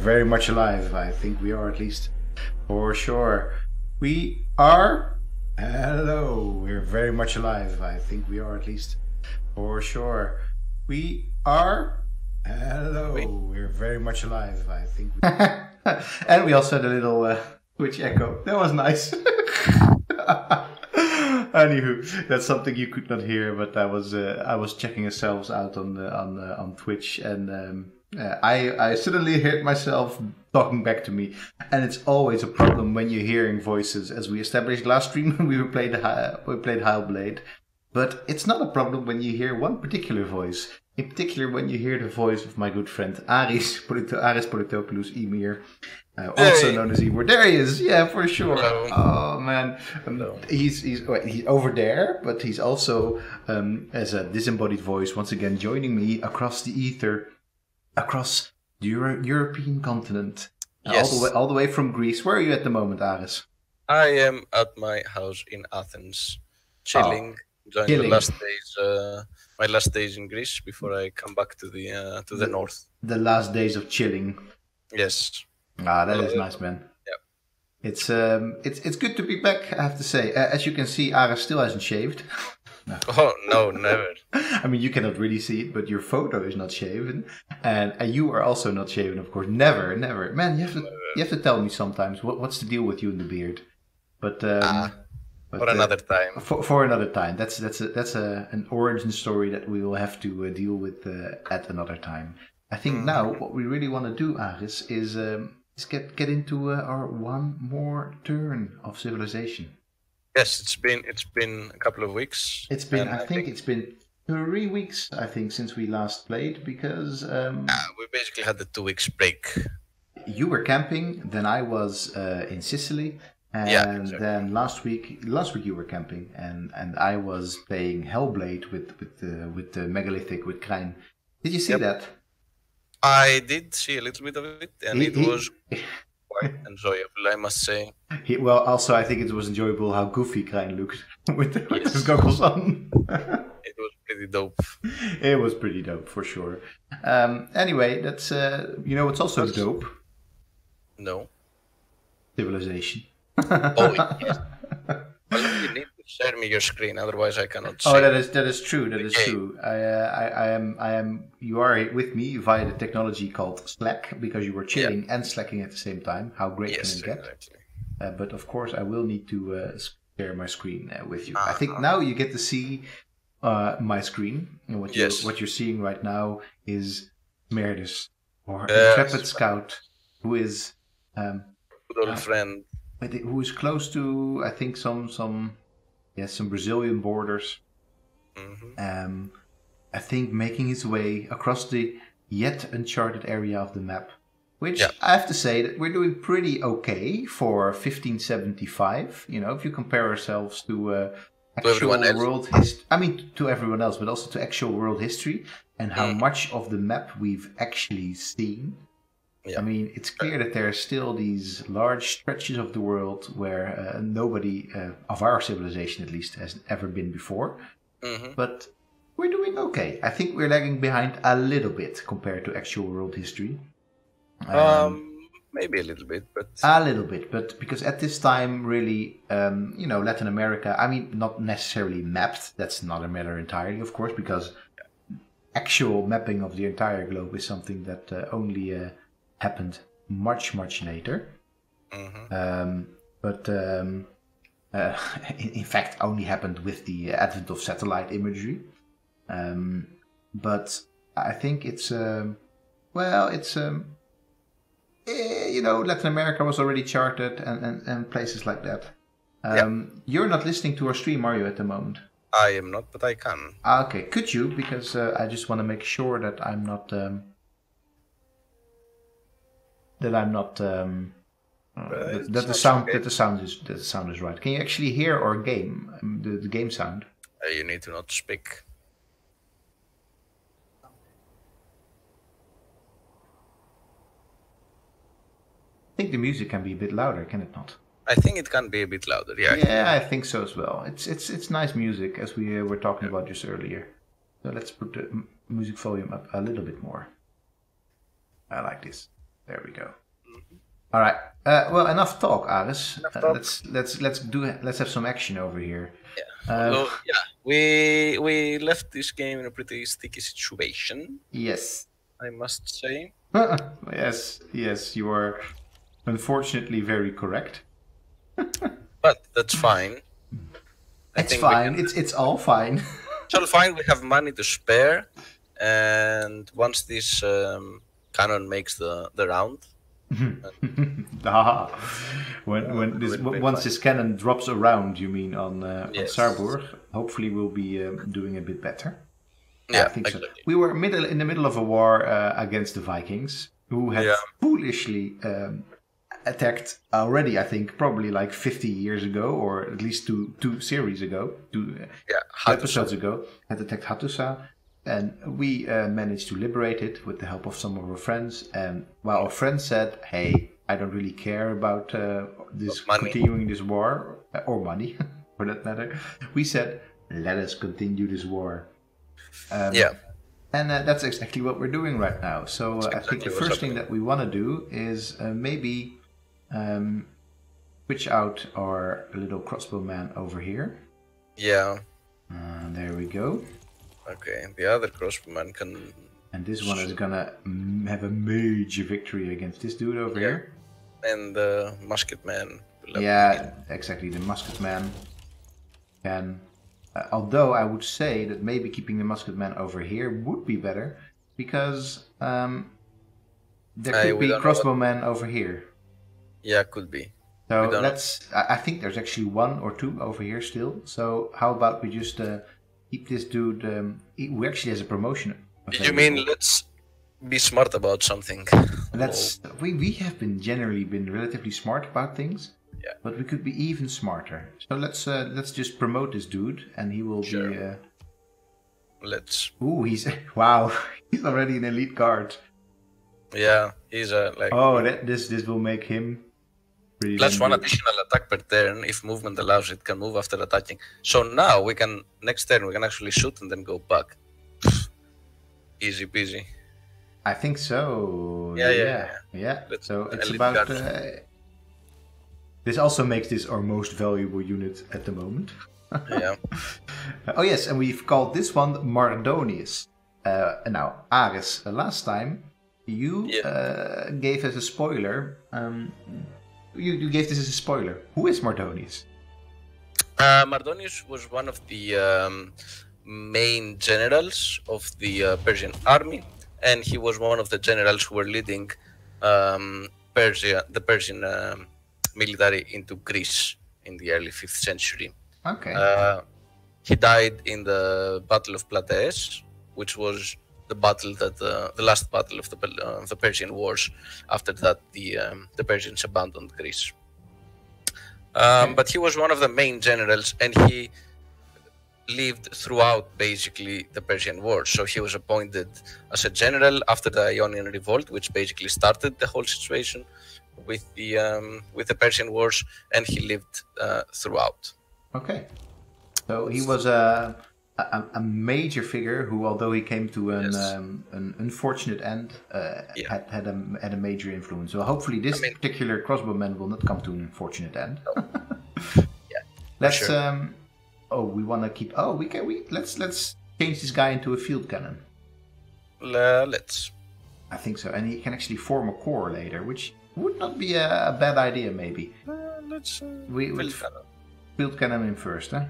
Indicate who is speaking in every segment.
Speaker 1: very much alive. I think we are, at least for sure. We are. Hello, we're very much alive. I think we are, at least for sure. We are. Hello, we're very much alive. I think. And we also had a little Twitch echo. That was nice. Anywho, that's something you could not hear, but I was checking ourselves out on Twitch, and I suddenly heard myself talking back to me, and it's always a problem when you're hearing voices. As we established last stream when we played Heilblade, but it's not a problem when you hear one particular voice. In particular, when you hear the voice of my good friend Aris Politopoulos, Ymir, also known as Ymir. There he is, yeah, for sure.
Speaker 2: Hello.
Speaker 1: Oh man, he's over there, but he's also as a disembodied voice once again joining me across the ether, across the European continent,
Speaker 2: Yes.
Speaker 1: all the way from Greece. Where are you at the moment, Aris?
Speaker 2: I am at my house in Athens, chilling, enjoying
Speaker 1: chilling.
Speaker 2: my last days in Greece before I come back to the north.
Speaker 1: The last days of chilling.
Speaker 2: Yes.
Speaker 1: Ah, that is nice, man.
Speaker 2: Yeah.
Speaker 1: It's good to be back, I have to say. As you can see, Aris still hasn't shaved. No.
Speaker 2: Oh no, never.
Speaker 1: I mean, you cannot really see it, but your photo is not shaven, and you are also not shaven, of course. Never. Man, you have to tell me sometimes what's the deal with you and the beard. But
Speaker 2: for another time.
Speaker 1: For another time. That's an origin story that we will have to deal with at another time. I think now what we really want to do, Aris, is get into our one more turn of civilization.
Speaker 2: Yes, it's been a couple of weeks.
Speaker 1: It's been it's been 3 weeks, I think, since we last played, because
Speaker 2: we basically had the 2 weeks break.
Speaker 1: You were camping, then I was in Sicily, and
Speaker 2: exactly.
Speaker 1: then last week you were camping, and I was playing Hellblade with the megalithic with Krijn. Did you see that?
Speaker 2: I did see a little bit of it, and it was quite enjoyable, I must say.
Speaker 1: Well, also I think it was enjoyable how goofy Krijn looked with his goggles on.
Speaker 2: It was pretty dope.
Speaker 1: It was pretty dope, for sure. Anyway, that's what's also dope?
Speaker 2: No.
Speaker 1: Civilization.
Speaker 2: Oh, yes. Well, you need to share me your screen, otherwise I cannot see.
Speaker 1: Oh, that is true. That is true. I am. You are with me via the technology called Slack, because you were chilling and slacking at the same time. How great can it get?
Speaker 2: Exactly.
Speaker 1: But of course, I will need to share my screen with you. I think now you get to see my screen, and what you're seeing right now is Merdus, or intrepid scout, who is
Speaker 2: good old friend.
Speaker 1: Who is close to, I think, some Brazilian borders.
Speaker 2: Mm-hmm.
Speaker 1: I think making his way across the yet uncharted area of the map, which I have to say that we're doing pretty okay for 1575. If you compare ourselves to actual world history. I mean, to everyone else, but also to actual world history and how much of the map we've actually seen. Yeah. I mean, it's clear that there are still these large stretches of the world where nobody of our civilization, at least, has ever been before. Mm-hmm. But we're doing okay. I think we're lagging behind a little bit compared to actual world history.
Speaker 2: Maybe a little bit, but
Speaker 1: a little bit. But because at this time, really, Latin America. I mean, not necessarily mapped. That's not a matter entirely, of course, because actual mapping of the entire globe is something that only happened much later. Mm-hmm. But in fact only happened with the advent of satellite imagery. But I think it's Latin America was already charted and places like that. You're not listening to our stream, are you, at the moment?
Speaker 2: I am not, but I can.
Speaker 1: Okay, could you? Because I just want to make sure that I'm not that the sound is right. Can you actually hear our game, the game sound?
Speaker 2: You need to not speak.
Speaker 1: I think the music can be a bit louder, can it not?
Speaker 2: I think it can be a bit louder. Yeah.
Speaker 1: Yeah, I think so as well. It's nice music, as we were talking about just earlier. So let's put the music volume up a little bit more. I like this. There we go. All right. Well, enough talk, Aris. Let's have some action over here.
Speaker 2: Yeah. We left this game in a pretty sticky situation.
Speaker 1: Yes.
Speaker 2: I must say.
Speaker 1: Yes, you are unfortunately very correct.
Speaker 2: But that's fine.
Speaker 1: It's fine. It's all fine.
Speaker 2: It's all fine. We have money to spare, and once this cannon makes the round.
Speaker 1: Once this cannon drops around, you mean on Saarburg? Hopefully, we'll be doing a bit better.
Speaker 2: Yeah,
Speaker 1: I think
Speaker 2: exactly.
Speaker 1: So. We were in the middle of a war against the Vikings, who had foolishly attacked already. I think probably like 50 years ago, or at least two series ago, two episodes ago, had attacked Hattusa. And we managed to liberate it with the help of some of our friends. And while our friends said, "Hey, I don't really care about continuing this war or money, for that matter," we said, "Let us continue this war." And that's exactly what we're doing right now. So I think the first thing that we want to do is maybe switch out our little crossbowman over here.
Speaker 2: Yeah.
Speaker 1: There we go.
Speaker 2: Okay, the other crossbowman can...
Speaker 1: And this one is gonna have a major victory against this dude over here.
Speaker 2: And the musketman.
Speaker 1: Exactly. The musketman can... although I would say that maybe keeping the musketman over here would be better, because there could be crossbowmen over here.
Speaker 2: Yeah, could be.
Speaker 1: So I think there's actually one or two over here still. So how about we just... keep this dude. Who actually has a promotion.
Speaker 2: You mean let's be smart about something?
Speaker 1: We have generally been relatively smart about things.
Speaker 2: Yeah.
Speaker 1: But we could be even smarter. So let's just promote this dude, and he will be.
Speaker 2: Let's.
Speaker 1: Ooh, he's wow! He's already an elite guard.
Speaker 2: Yeah, he's like.
Speaker 1: Oh, this will make him.
Speaker 2: Plus one additional attack per turn. If movement allows, it can move after attacking. So now next turn we can actually shoot and then go back. Easy peasy.
Speaker 1: I think so. Yeah. So it's about... this also makes this our most valuable unit at the moment.
Speaker 2: Yeah.
Speaker 1: Oh yes, and we've called this one Mardonius. Now, Aris, last time you gave us a spoiler... You gave this as a spoiler. Who is Mardonius?
Speaker 2: Mardonius was one of the main generals of the Persian army, and he was one of the generals who were leading the Persian military into Greece in the early 5th century.
Speaker 1: Okay.
Speaker 2: He died in the Battle of Plataeus, which was the battle that the last battle of the Persian Wars. After that, the Persians abandoned Greece. But he was one of the main generals, and he lived throughout basically the Persian Wars. So he was appointed as a general after the Ionian Revolt, which basically started the whole situation with the Persian Wars, and he lived throughout.
Speaker 1: Okay, so he was a major figure who, although he came to an unfortunate end, had a major influence. So hopefully this particular crossbowman will not come to an unfortunate end.
Speaker 2: No.
Speaker 1: Let's. Sure. We want to keep. Let's change this guy into a field cannon.
Speaker 2: Let's.
Speaker 1: I think so, and he can actually form a core later, which would not be a bad idea. Maybe.
Speaker 2: Let's.
Speaker 1: Field cannon him first, huh?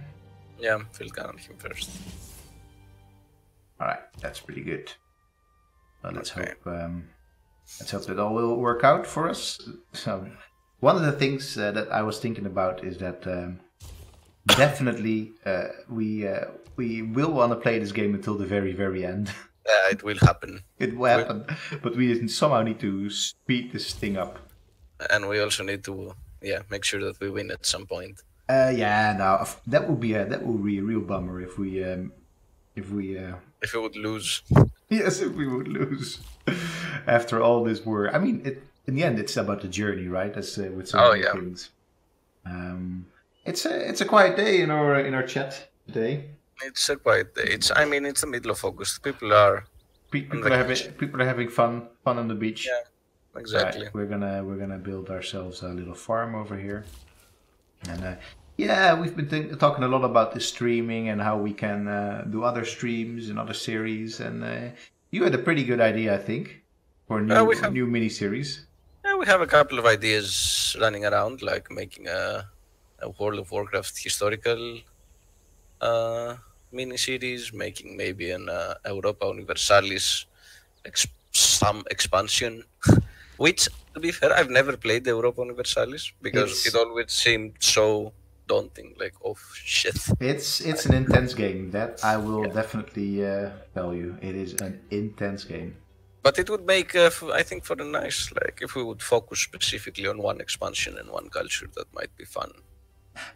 Speaker 2: Yeah, field cannon him first.
Speaker 1: All right, that's pretty good. Well, let's hope that all will work out for us. So, one of the things that I was thinking about is that definitely we will want to play this game until the very, very end.
Speaker 2: It will happen.
Speaker 1: It will happen, but we somehow need to speed this thing up.
Speaker 2: And we also need to make sure that we win at some point.
Speaker 1: That would be a real bummer if we
Speaker 2: would lose.
Speaker 1: Yes, if we would lose after all this work. I mean, in the end, it's about the journey, right? As with so many things. It's a quiet day in our chat today.
Speaker 2: It's a quiet day. It's the middle of August. People are
Speaker 1: having fun on the beach.
Speaker 2: exactly.
Speaker 1: Right, we're gonna build ourselves a little farm over here, and yeah, we've been talking a lot about the streaming and how we can do other streams and other series, and you had a pretty good idea, I think, for a new mini series.
Speaker 2: Yeah, we have a couple of ideas running around, like making a World of Warcraft historical mini-series, making maybe an Europa Universalis some expansion, which, to be fair, I've never played the Europa Universalis because it always seemed so daunting, like, oh shit.
Speaker 1: It's an intense game, that I will definitely tell you. It is an intense game.
Speaker 2: But it would make, I think, for a nice, like, if we would focus specifically on one expansion and one culture, that might be fun.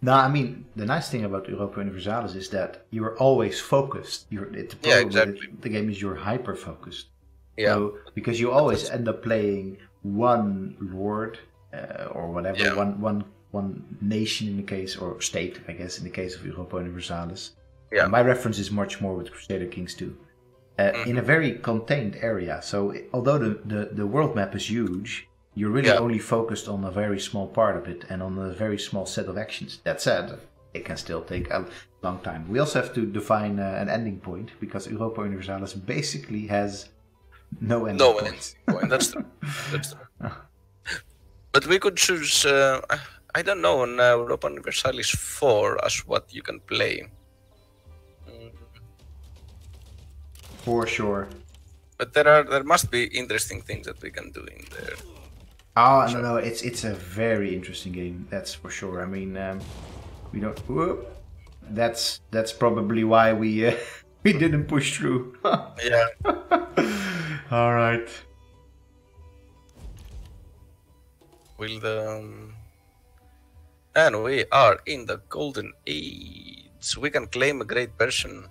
Speaker 1: No, I mean, the nice thing about Europa Universalis is that you're always focused.
Speaker 2: Exactly.
Speaker 1: The game is you're hyper-focused.
Speaker 2: Yeah.
Speaker 1: So, because you always end up playing one lord or whatever, one nation in the case, or state, I guess, in the case of Europa Universalis.
Speaker 2: Yeah.
Speaker 1: And my reference is much more with Crusader Kings 2. In a very contained area. So although the world map is huge, you're really only focused on a very small part of it and on a very small set of actions. That said, it can still take a long time. We also have to define an ending point, because Europa Universalis basically has no ending point.
Speaker 2: That's true. That's true. But we could choose, I don't know, on Europa Universalis 4 as what you can play.
Speaker 1: For sure.
Speaker 2: But there must be interesting things that we can do in there.
Speaker 1: Oh, no, it's a very interesting game, that's for sure. I mean, we don't. Whoop, that's probably why we we didn't push through.
Speaker 2: Yeah.
Speaker 1: All right.
Speaker 2: And we are in the golden age. We can claim a great person.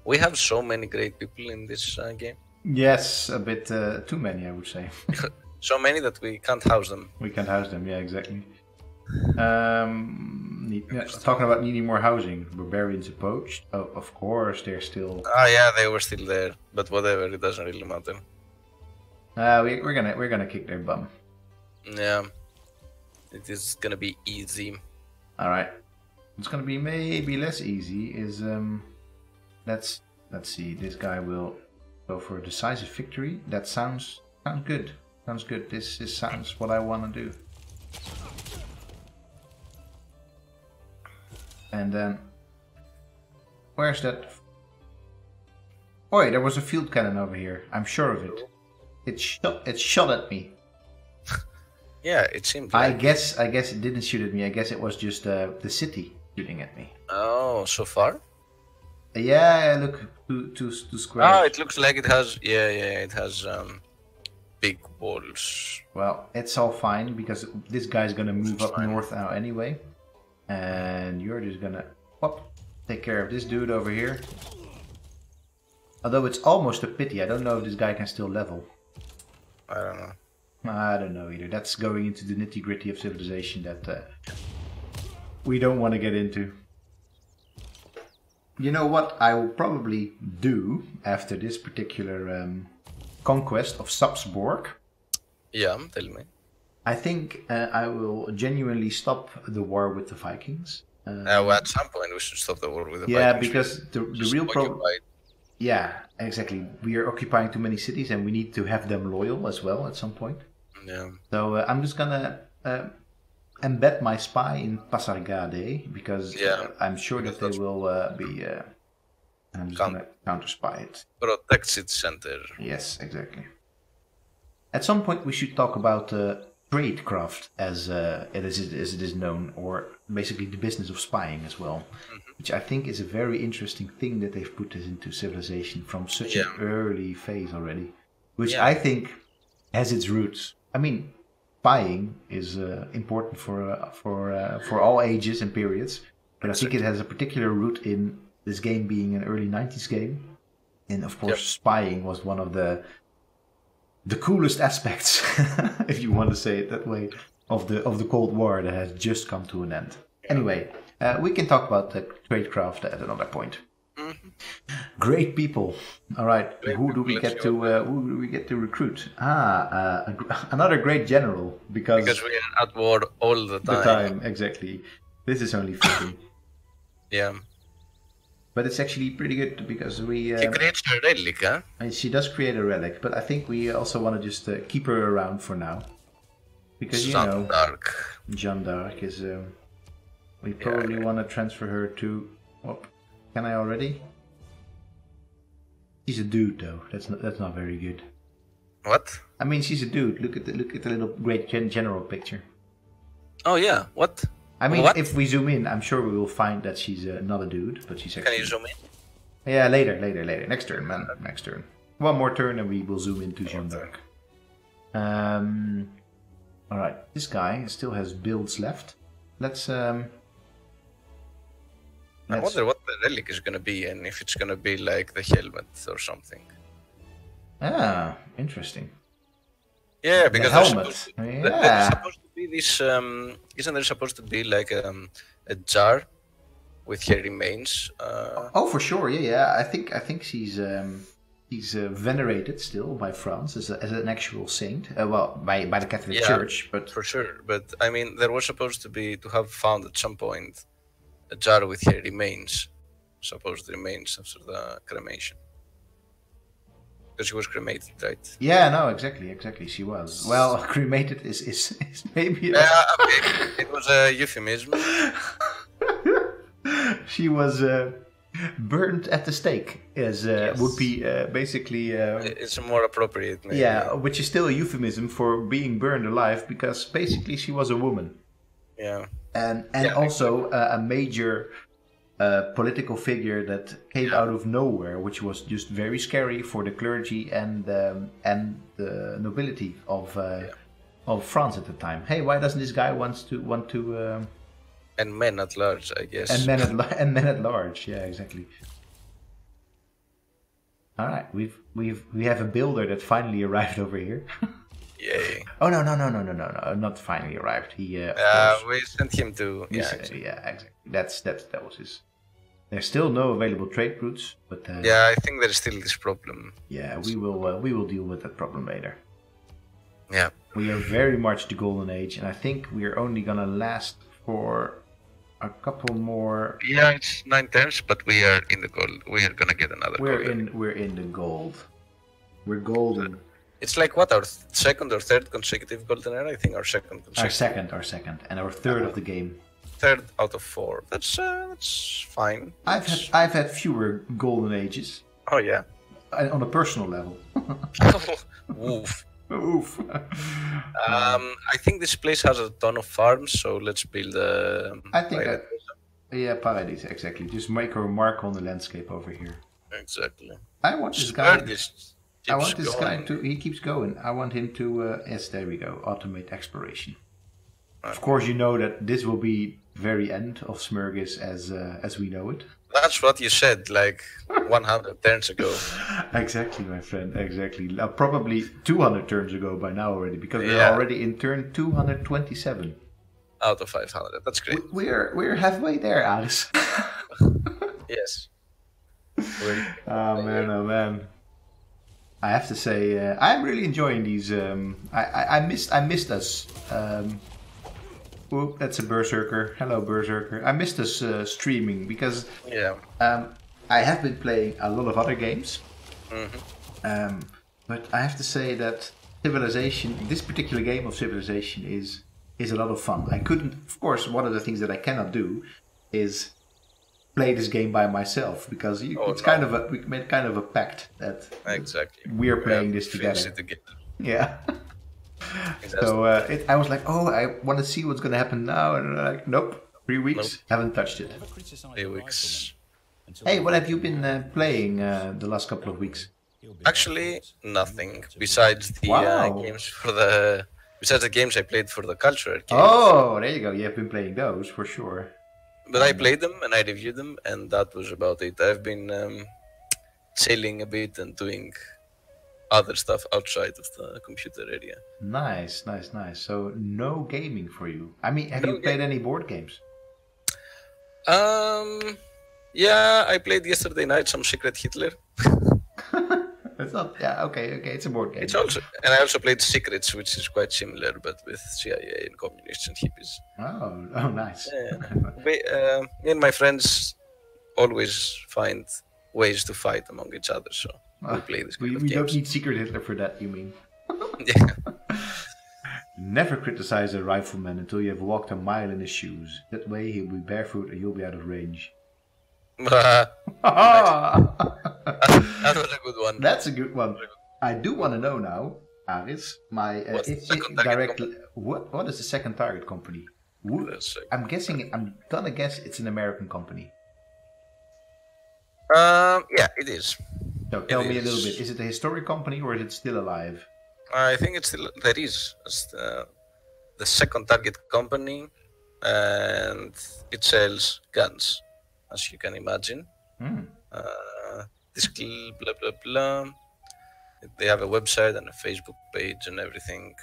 Speaker 2: We have so many great people in this game.
Speaker 1: Yes, a bit too many, I would say.
Speaker 2: So many that we can't house them.
Speaker 1: We can't house them, yeah, exactly. Talking about needing more housing. Barbarians poached. Oh, of course, they're still.
Speaker 2: Yeah, they were still there, but whatever, it doesn't really matter.
Speaker 1: We're gonna kick their bum.
Speaker 2: Yeah, it is gonna be easy.
Speaker 1: All right, what's gonna be maybe less easy is let's see. This guy will go for a decisive victory. That sounds good. Sounds good. This sounds what I want to do. And then, where's that? Oh, wait, there was a field cannon over here. I'm sure of it. It shot at me.
Speaker 2: Yeah, it seemed.
Speaker 1: I guess it didn't shoot at me. I guess it was just the city shooting at me.
Speaker 2: Oh, so far?
Speaker 1: Yeah, look, two squares.
Speaker 2: Oh, it looks like it has. Yeah, it has big walls.
Speaker 1: Well, it's all fine because this guy's gonna move up north now anyway, and you're just gonna take care of this dude over here. Although it's almost a pity. I don't know if this guy can still level.
Speaker 2: I don't know.
Speaker 1: I don't know either. That's going into the nitty-gritty of civilization that we don't want to get into. You know what I will probably do after this particular conquest of Sapsborg?
Speaker 2: Yeah, tell me.
Speaker 1: I think I will genuinely stop the war with the Vikings.
Speaker 2: Well, at some point we should stop the war with the Vikings.
Speaker 1: Yeah, because the real problem... Yeah, exactly. We are occupying too many cities and we need to have them loyal as well at some point.
Speaker 2: Yeah.
Speaker 1: So I'm just gonna embed my spy in Pasargade because I'm sure that they will be... I'm just gonna counter-spy it.
Speaker 2: Protect its center.
Speaker 1: Yes, exactly. At some point we should talk about tradecraft as it is known, or basically the business of spying as well, which I think is a very interesting thing that they've put this into civilization from such an early phase already, which I think has its roots. I mean, spying is important for all ages and periods, but I think it has a particular root in this game being an early 90s game, and of course spying was one of the coolest aspects, if you want to say it that way, of the Cold War that has just come to an end. Anyway, we can talk about the tradecraft at another point.
Speaker 2: Mhm.
Speaker 1: Great people. All right,
Speaker 2: Great
Speaker 1: who do
Speaker 2: people,
Speaker 1: we
Speaker 2: let's
Speaker 1: get
Speaker 2: see what
Speaker 1: to? Who do we get to recruit? Another great general
Speaker 2: because we are at war all the
Speaker 1: the
Speaker 2: time.
Speaker 1: time exactly. This is only fitting,
Speaker 2: Yeah.
Speaker 1: but it's actually pretty good because we.
Speaker 2: He creates a relic, huh?
Speaker 1: And she does create a relic, but I think we also want to just keep her around for now, because you know,
Speaker 2: Jeanne d'Arc.
Speaker 1: Jeanne d'Arc is. We probably want to transfer her to. Oh, can I already? She's a dude, though. That's not very good.
Speaker 2: What?
Speaker 1: I mean, she's a dude. Look at the little great general picture.
Speaker 2: Oh yeah. What?
Speaker 1: I mean,
Speaker 2: What?
Speaker 1: if we zoom in, I'm sure we will find that she's not a dude, but she's actually.
Speaker 2: Can you zoom in?
Speaker 1: Yeah, later. Next turn, man. Next turn. One more turn, and we will zoom into Jeanne d'Arc. All right. This guy still has builds left. Let's.
Speaker 2: I wonder what the relic is gonna be, and if it's gonna be like the helmet or something.
Speaker 1: Ah, interesting.
Speaker 2: Yeah, because
Speaker 1: the helmet.
Speaker 2: there's supposed to be this. Isn't there supposed to be like a jar with her remains?
Speaker 1: Oh, for sure. Yeah. I think she's venerated still by France as an actual saint. Well, by the Catholic Church, but
Speaker 2: for sure. But I mean, there was supposed to have found at some point a jar with her remains, supposed remains after the cremation. Because she was cremated, right?
Speaker 1: Yeah, no, exactly. She was. Well, cremated is maybe.
Speaker 2: Yeah, okay. It was a euphemism.
Speaker 1: She was burnt at the stake, as would be basically.
Speaker 2: It's more appropriate. Maybe.
Speaker 1: Yeah, which is still a euphemism for being burned alive, because basically she was a woman.
Speaker 2: Yeah.
Speaker 1: And also a major political figure that came out of nowhere, which was just very scary for the clergy and the nobility of France at the time. Hey, why doesn't this guy want to?
Speaker 2: And men at large, I guess.
Speaker 1: And men at large, yeah, exactly. All right, we have a builder that finally arrived over here.
Speaker 2: Yay!
Speaker 1: Oh no, not finally arrived. He
Speaker 2: we sent him to. Yeah,
Speaker 1: exactly. That was his. There's still no available trade routes, but
Speaker 2: yeah, I think there's still this problem.
Speaker 1: Yeah, we will deal with that problem later.
Speaker 2: Yeah,
Speaker 1: we are very much the golden age, and I think we are only gonna last for a couple more.
Speaker 2: Yeah, it's 9 turns, but we are in the gold. We are gonna get another.
Speaker 1: We're in the gold. We're golden.
Speaker 2: It's like what, our second or third consecutive golden era? I think our second consecutive.
Speaker 1: Our second, and our third of the game.
Speaker 2: Third out of 4. That's fine.
Speaker 1: I've had fewer golden ages.
Speaker 2: Oh yeah.
Speaker 1: On a personal level.
Speaker 2: Woof.
Speaker 1: Oof.
Speaker 2: I think this place has a ton of farms, so let's build a.
Speaker 1: I think Paradise, exactly. Just make a mark on the landscape over here.
Speaker 2: Exactly.
Speaker 1: I want this guy.
Speaker 2: I want this
Speaker 1: guy to. He keeps going. I want him to. Yes, there we go. Automate exploration. Okay. Of course, you know that this will be very end of Smurgis as we know it.
Speaker 2: That's what you said, like 100 turns ago.
Speaker 1: Exactly, my friend. Exactly. Probably 200 turns ago by now already, because we're already in turn 227.
Speaker 2: Out of 500. That's great.
Speaker 1: We're halfway there, Aris.
Speaker 2: Yes.
Speaker 1: Oh man. I have to say, I'm really enjoying these. I missed us. That's a berserker. Hello, berserker. I missed us streaming because I have been playing a lot of other games. Mm-hmm. But I have to say that Civilization, this particular game of Civilization, is a lot of fun. I couldn't, of course, one of the things that I cannot do is play this game by myself, because we made kind of a pact that we are playing this together. Yeah. So I was like, I want to see what's going to happen now, and like, nope, 3 weeks, haven't touched it.
Speaker 2: 3 weeks.
Speaker 1: Hey, what have you been playing the last couple of weeks?
Speaker 2: Actually, nothing besides the games besides the games I played for the cultural games.
Speaker 1: Oh, there you go. You have been playing those for sure.
Speaker 2: But I played them and I reviewed them, and that was about it. I've been sailing a bit and doing other stuff outside of the computer area.
Speaker 1: Nice. So no gaming for you. I mean, have you played any board games?
Speaker 2: Yeah, I played yesterday night some Secret Hitler.
Speaker 1: It's not. Yeah. Okay. Okay. It's a board game.
Speaker 2: It's also, and I also played Secrets, which is quite similar, but with CIA and communists and hippies.
Speaker 1: Oh. Oh, nice.
Speaker 2: Yeah. Me and my friends always find ways to fight among each other, so we play this kind of
Speaker 1: we
Speaker 2: games.
Speaker 1: don't need Secret Hitler for that. You mean?
Speaker 2: Yeah.
Speaker 1: Never criticize a rifleman until you have walked a mile in his shoes. That way he'll be barefoot and you'll be out of range.
Speaker 2: That was a good one.
Speaker 1: That's a good one. I do want to know now, Aris,
Speaker 2: What's the second target company?
Speaker 1: what is the second target company? I'm gonna guess it's an American company.
Speaker 2: Yeah, it is.
Speaker 1: So tell me a little bit. Is it a historic company or is it still alive?
Speaker 2: I think it's still there is the second target company, and it sells guns, as you can imagine. This blah blah blah. They have a website and a Facebook page and everything.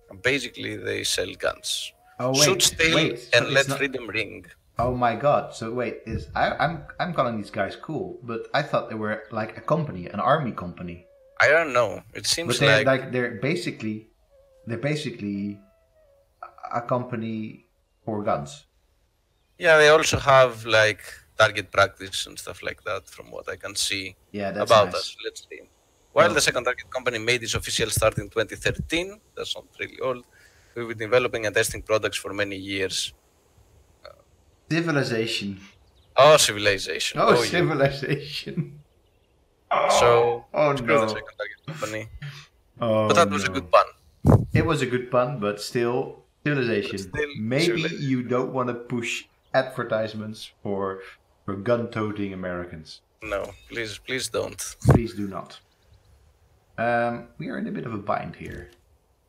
Speaker 2: And basically, they sell guns.
Speaker 1: Oh wait,
Speaker 2: Shoot, steal,
Speaker 1: so
Speaker 2: and let freedom ring.
Speaker 1: Oh my god! So wait, I'm calling these guys cool, but I thought they were like a company, an army company.
Speaker 2: I don't know. It seems
Speaker 1: but they're basically a company for guns.
Speaker 2: Yeah, they also have like target practice and stuff like that, from what I can see.
Speaker 1: Yeah, that's
Speaker 2: about
Speaker 1: nice.
Speaker 2: us. Let's see. While the second target company made its official start in 2013, that's not really old. We've been developing and testing products for many years.
Speaker 1: Civilization.
Speaker 2: Oh, civilization.
Speaker 1: Oh, civilization.
Speaker 2: So,
Speaker 1: oh no.
Speaker 2: The second target company.
Speaker 1: Oh,
Speaker 2: but that was a good pun.
Speaker 1: It was a good pun, but still, civilization. Maybe you don't want to push advertisements for gun-toting Americans.
Speaker 2: No, please don't.
Speaker 1: Please do not. We are in a bit of a bind here.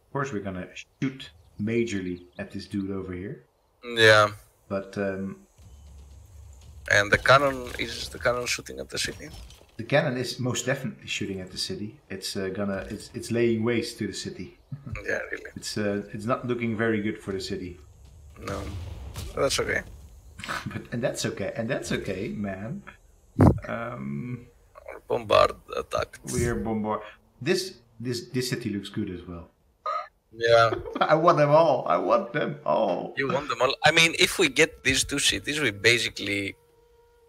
Speaker 1: Of course, we're gonna shoot majorly at this dude over here.
Speaker 2: Yeah.
Speaker 1: But
Speaker 2: and the cannon shooting at the city?
Speaker 1: The cannon is most definitely shooting at the city. It's it's laying waste to the city.
Speaker 2: Yeah, really.
Speaker 1: It's not looking very good for the city.
Speaker 2: No, but that's okay.
Speaker 1: and that's okay, man.
Speaker 2: Bombard attack.
Speaker 1: We're bombard. This city looks good as well.
Speaker 2: Yeah.
Speaker 1: I want them all.
Speaker 2: You want them all? I mean, if we get these two cities, we basically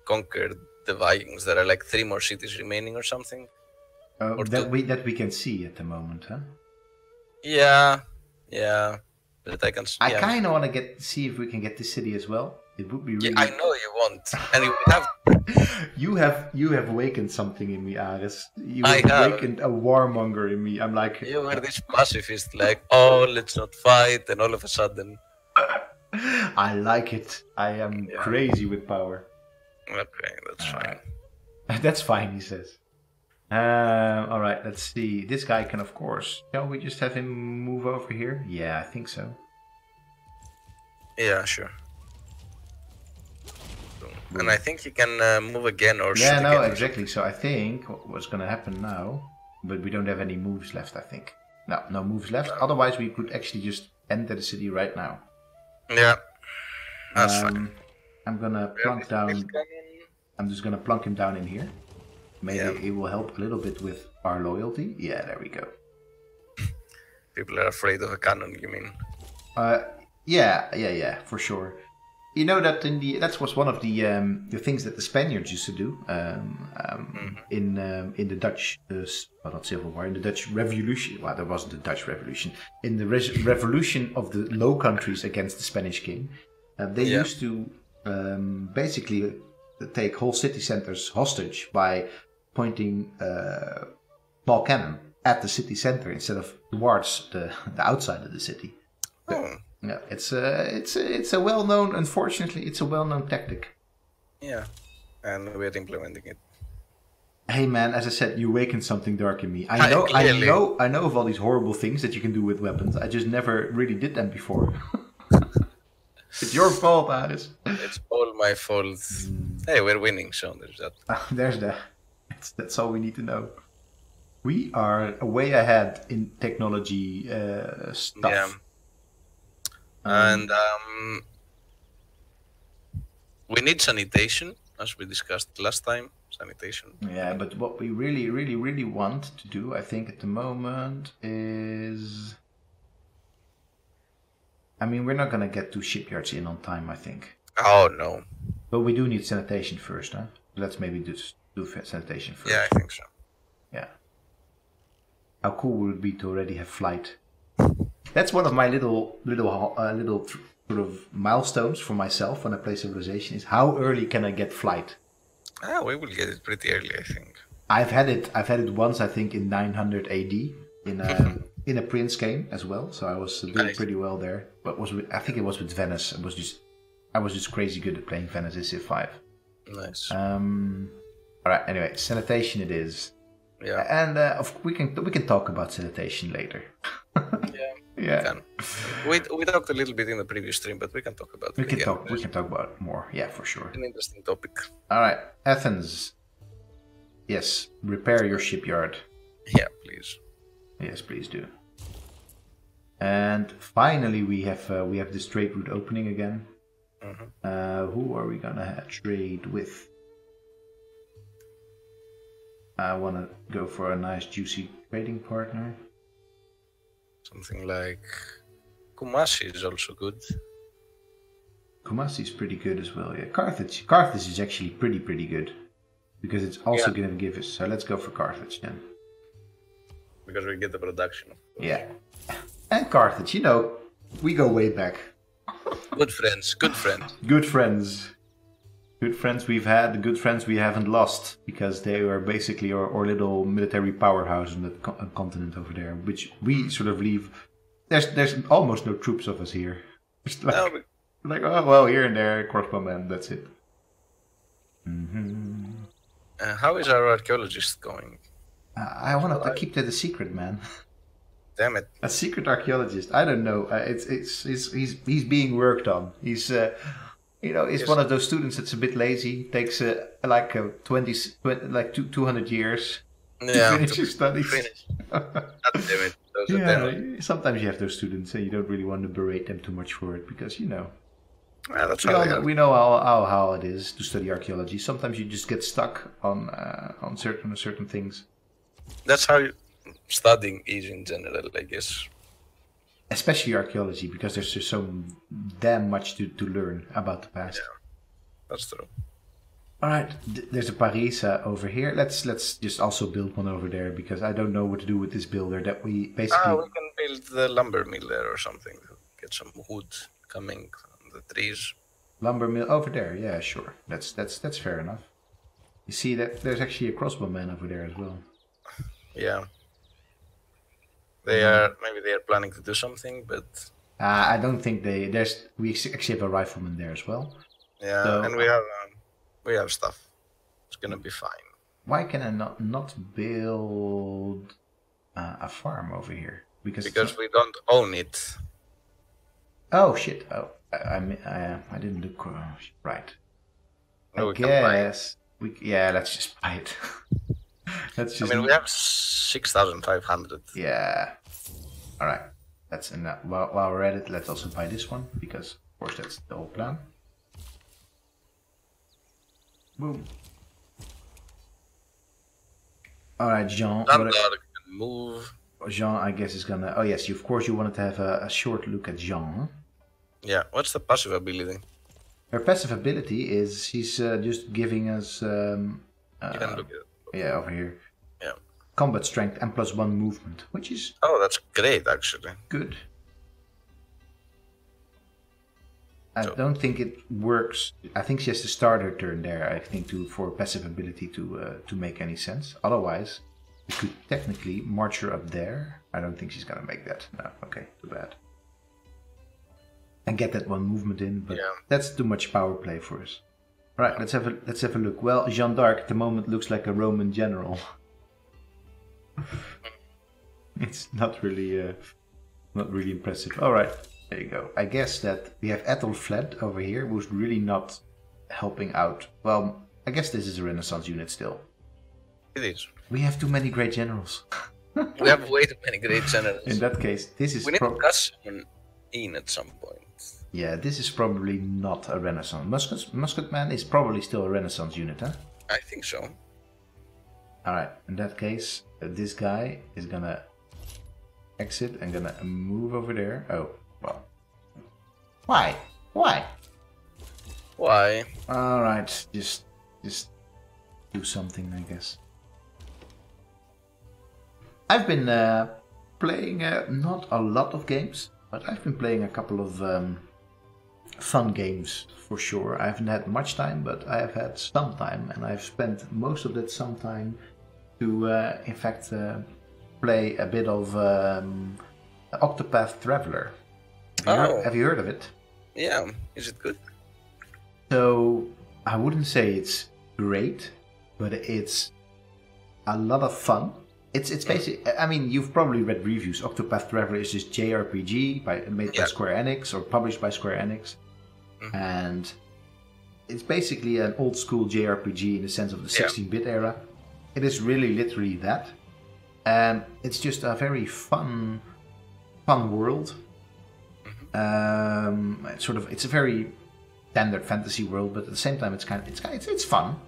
Speaker 2: conquered the Vikings. There are like 3 more cities remaining or something.
Speaker 1: That we can see at the moment, huh?
Speaker 2: Yeah. But
Speaker 1: I kind of want to see if we can get this city as well. It would be really.
Speaker 2: Yeah, I know you want, and you have.
Speaker 1: You have awakened something in me, Aris. You
Speaker 2: have
Speaker 1: awakened a warmonger in me. I'm like.
Speaker 2: You were this pacifist, like, oh, let's not fight, and all of a sudden.
Speaker 1: I like it. I am crazy with power.
Speaker 2: Okay, that's fine.
Speaker 1: That's fine, he says. All right, let's see. This guy can, of course. Shall we just have him move over here? Yeah, I think so.
Speaker 2: Yeah, sure. And I think he can move again or shoot
Speaker 1: again. Yeah, no,
Speaker 2: exactly.
Speaker 1: So I think what's going to happen now, but we don't have any moves left, I think. No moves left. No. Otherwise, we could actually just enter the city right now.
Speaker 2: Yeah, that's fine.
Speaker 1: I'm going to plunk down... I'm just going to plunk him down in here. Maybe it will help a little bit with our loyalty. Yeah, there we go.
Speaker 2: People are afraid of a cannon, you mean?
Speaker 1: Yeah, for sure. You know that that was one of the things that the Spaniards used to do in the Dutch, not Civil War, in the Dutch Revolution. Well, there wasn't a Dutch Revolution. In the revolution of the Low Countries against the Spanish king, they used to basically take whole city centers hostage by pointing small cannon at the city center instead of towards the outside of the city.
Speaker 2: Oh.
Speaker 1: Yeah, it's a well-known. Unfortunately, it's a well-known tactic.
Speaker 2: Yeah, and we're implementing it.
Speaker 1: Hey man, as I said, you awakened something dark in me. I know of all these horrible things that you can do with weapons. I just never really did them before. It's your fault, Aris.
Speaker 2: It's all my fault. Hey, we're winning, so there's that.
Speaker 1: There's that. That's all we need to know. We are way ahead in technology stuff.
Speaker 2: Yeah. And we need sanitation as we discussed last time, sanitation.
Speaker 1: Yeah, but what we really want to do, I think, at the moment is... I mean, we're not going to get 2 shipyards in on time, I think.
Speaker 2: Oh, no.
Speaker 1: But we do need sanitation first, huh? Let's maybe do sanitation first.
Speaker 2: Yeah, I think so.
Speaker 1: Yeah. How cool would it be to already have flight? That's one of my little sort of milestones for myself when I play Civilization is how early can I get flight?
Speaker 2: We will get it pretty early, I think.
Speaker 1: I've had it once, I think, in 900 AD in a Prince game as well. So I was doing pretty well there. But I think it was with Venice. I was just crazy good at playing Venice in Civ 5.
Speaker 2: Nice.
Speaker 1: All right. Anyway, sanitation it is.
Speaker 2: Yeah.
Speaker 1: And we can talk about sanitation later.
Speaker 2: Yeah. We talked a little bit in the previous stream, but we can talk about it.
Speaker 1: We can talk about it more. Yeah, for sure.
Speaker 2: An interesting topic.
Speaker 1: All right, Athens. Yes, repair your shipyard.
Speaker 2: Yeah, please.
Speaker 1: Yes, please do. And finally, we have this trade route opening again.
Speaker 2: Mm-hmm.
Speaker 1: Who are we gonna trade with? I want to go for a nice juicy trading partner.
Speaker 2: Something like Kumasi is also good.
Speaker 1: Kumasi is pretty good as well. Yeah, Carthage is actually pretty good because it's also going to give us. So let's go for Carthage then.
Speaker 2: Because we get the production.
Speaker 1: Yeah, and Carthage. You know, we go way back.
Speaker 2: Good friends. Good friends.
Speaker 1: Good friends. Good friends we've had, good friends we haven't lost, because they were basically our little military powerhouse on that continent over there, which we sort of leave. There's almost no troops of us here. It's like oh well, here and there, crossbowmen, that's it. Mm-hmm.
Speaker 2: How is our archaeologist going?
Speaker 1: I wanted to keep that a secret, man.
Speaker 2: Damn it!
Speaker 1: A secret archaeologist. I don't know. He's being worked on. He's. You know, he's one of those students that's a bit lazy. Takes 200 years to finish his studies.
Speaker 2: Damn it.
Speaker 1: Sometimes you have those students and you don't really want to berate them too much for it because, you know,
Speaker 2: we
Speaker 1: know how it is to study archaeology. Sometimes you just get stuck on certain things.
Speaker 2: That's how studying is in general, I guess.
Speaker 1: Especially archaeology, because there's just so damn much to learn about the past.
Speaker 2: Yeah, that's true.
Speaker 1: All right, there's a Paris over here. Let's just also build one over there, because I don't know what to do with this builder that we basically...
Speaker 2: we can build the lumber mill there or something. Get some wood coming from the trees.
Speaker 1: Lumber mill over there, yeah, sure. That's fair enough. You see that there's actually a crossbowman over there as well.
Speaker 2: Yeah. Maybe they are planning to do something, but
Speaker 1: I don't think we actually have a rifleman there as well.
Speaker 2: Yeah, so, and we have stuff. It's gonna be fine.
Speaker 1: Why can I not build a farm over here? Because
Speaker 2: we don't own it.
Speaker 1: Oh shit! Oh, I didn't look right.
Speaker 2: No,
Speaker 1: I guess let's just buy it.
Speaker 2: We have 6,500.
Speaker 1: Yeah. All right. That's enough. While we're at it, let's also buy this one because, of course, that's the whole plan. Boom. All right, Jean.
Speaker 2: Move.
Speaker 1: Jean, I guess, is gonna. Oh yes, of course, you wanted to have a short look at Jean.
Speaker 2: Yeah. What's the passive ability?
Speaker 1: Her passive ability is she's just giving us.
Speaker 2: You can look at it.
Speaker 1: Yeah, over here.
Speaker 2: Yeah.
Speaker 1: Combat strength and +1 movement, which is...
Speaker 2: Oh, that's great, actually.
Speaker 1: Good. I don't think it works. I think she has to start her turn there, I think, for passive ability to make any sense. Otherwise, we could technically march her up there. I don't think she's going to make that. No, okay, too bad. And get that 1 movement in, but that's too much power play for us. Right, let's have a look. Well, Jeanne d'Arc at the moment looks like a Roman general. It's not really impressive. All right, there you go. I guess that we have Ethelfled over here, who's really not helping out. Well, I guess this is a Renaissance unit still.
Speaker 2: It is.
Speaker 1: We have too many great generals.
Speaker 2: We have way too many great generals.
Speaker 1: In that case, this is...
Speaker 2: We need to cut someone in at some point.
Speaker 1: Yeah, this is probably not a Renaissance. Musketman is probably still a Renaissance unit, huh?
Speaker 2: I think so.
Speaker 1: Alright, in that case, this guy is gonna exit and gonna move over there. Oh, well. Why? Why?
Speaker 2: Why?
Speaker 1: Alright, just do something, I guess. I've been playing not a lot of games, but I've been playing a couple of fun games for sure. I haven't had much time, but I have had some time, and I've spent most of that some time to, in fact, play a bit of Octopath Traveler. Have you heard of it?
Speaker 2: Yeah, is it good?
Speaker 1: So, I wouldn't say it's great, but it's a lot of fun. It's basically, I mean, you've probably read reviews. Octopath Traveler is this JRPG made by Square Enix, or published by Square Enix. And it's basically an old school JRPG in the sense of the 16-bit era. It is really literally that. And it's just a very fun world. It's a very standard fantasy world, but at the same time it's fun.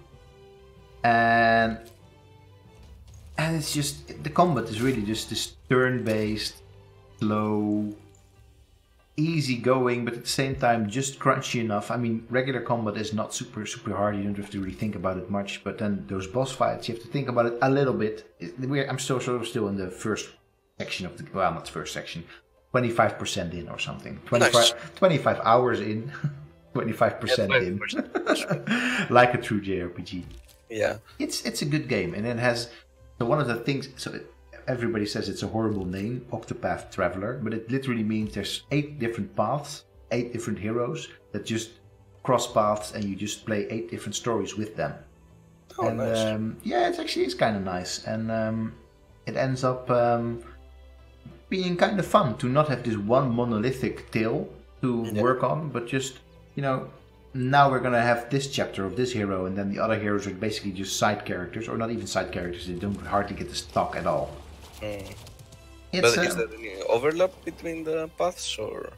Speaker 1: And it's just, the combat is really just this turn-based, slow, easy going, but at the same time just crunchy enough. I mean, regular combat is not super hard, you don't have to really think about it much, but then those boss fights, you have to think about it a little bit. I'm still in the first section of the, well, not first section, 25% in or something. 25 hours in, 25% in. Like a true JRPG.
Speaker 2: Yeah.
Speaker 1: It's a good game, and it has, so one of the things, everybody says it's a horrible name, Octopath Traveler, but it literally means there's 8 different paths, 8 different heroes that just cross paths, and you just play 8 different stories with them.
Speaker 2: Oh, and, nice.
Speaker 1: Yeah, it's kind of nice, and it ends up being kind of fun to not have this one monolithic tale to work on, but just, now we're gonna have this chapter of this hero, and then the other heroes are basically just side characters, or not even side characters. They don't hardly get to talk at all.
Speaker 2: But is there any overlap between the paths, or?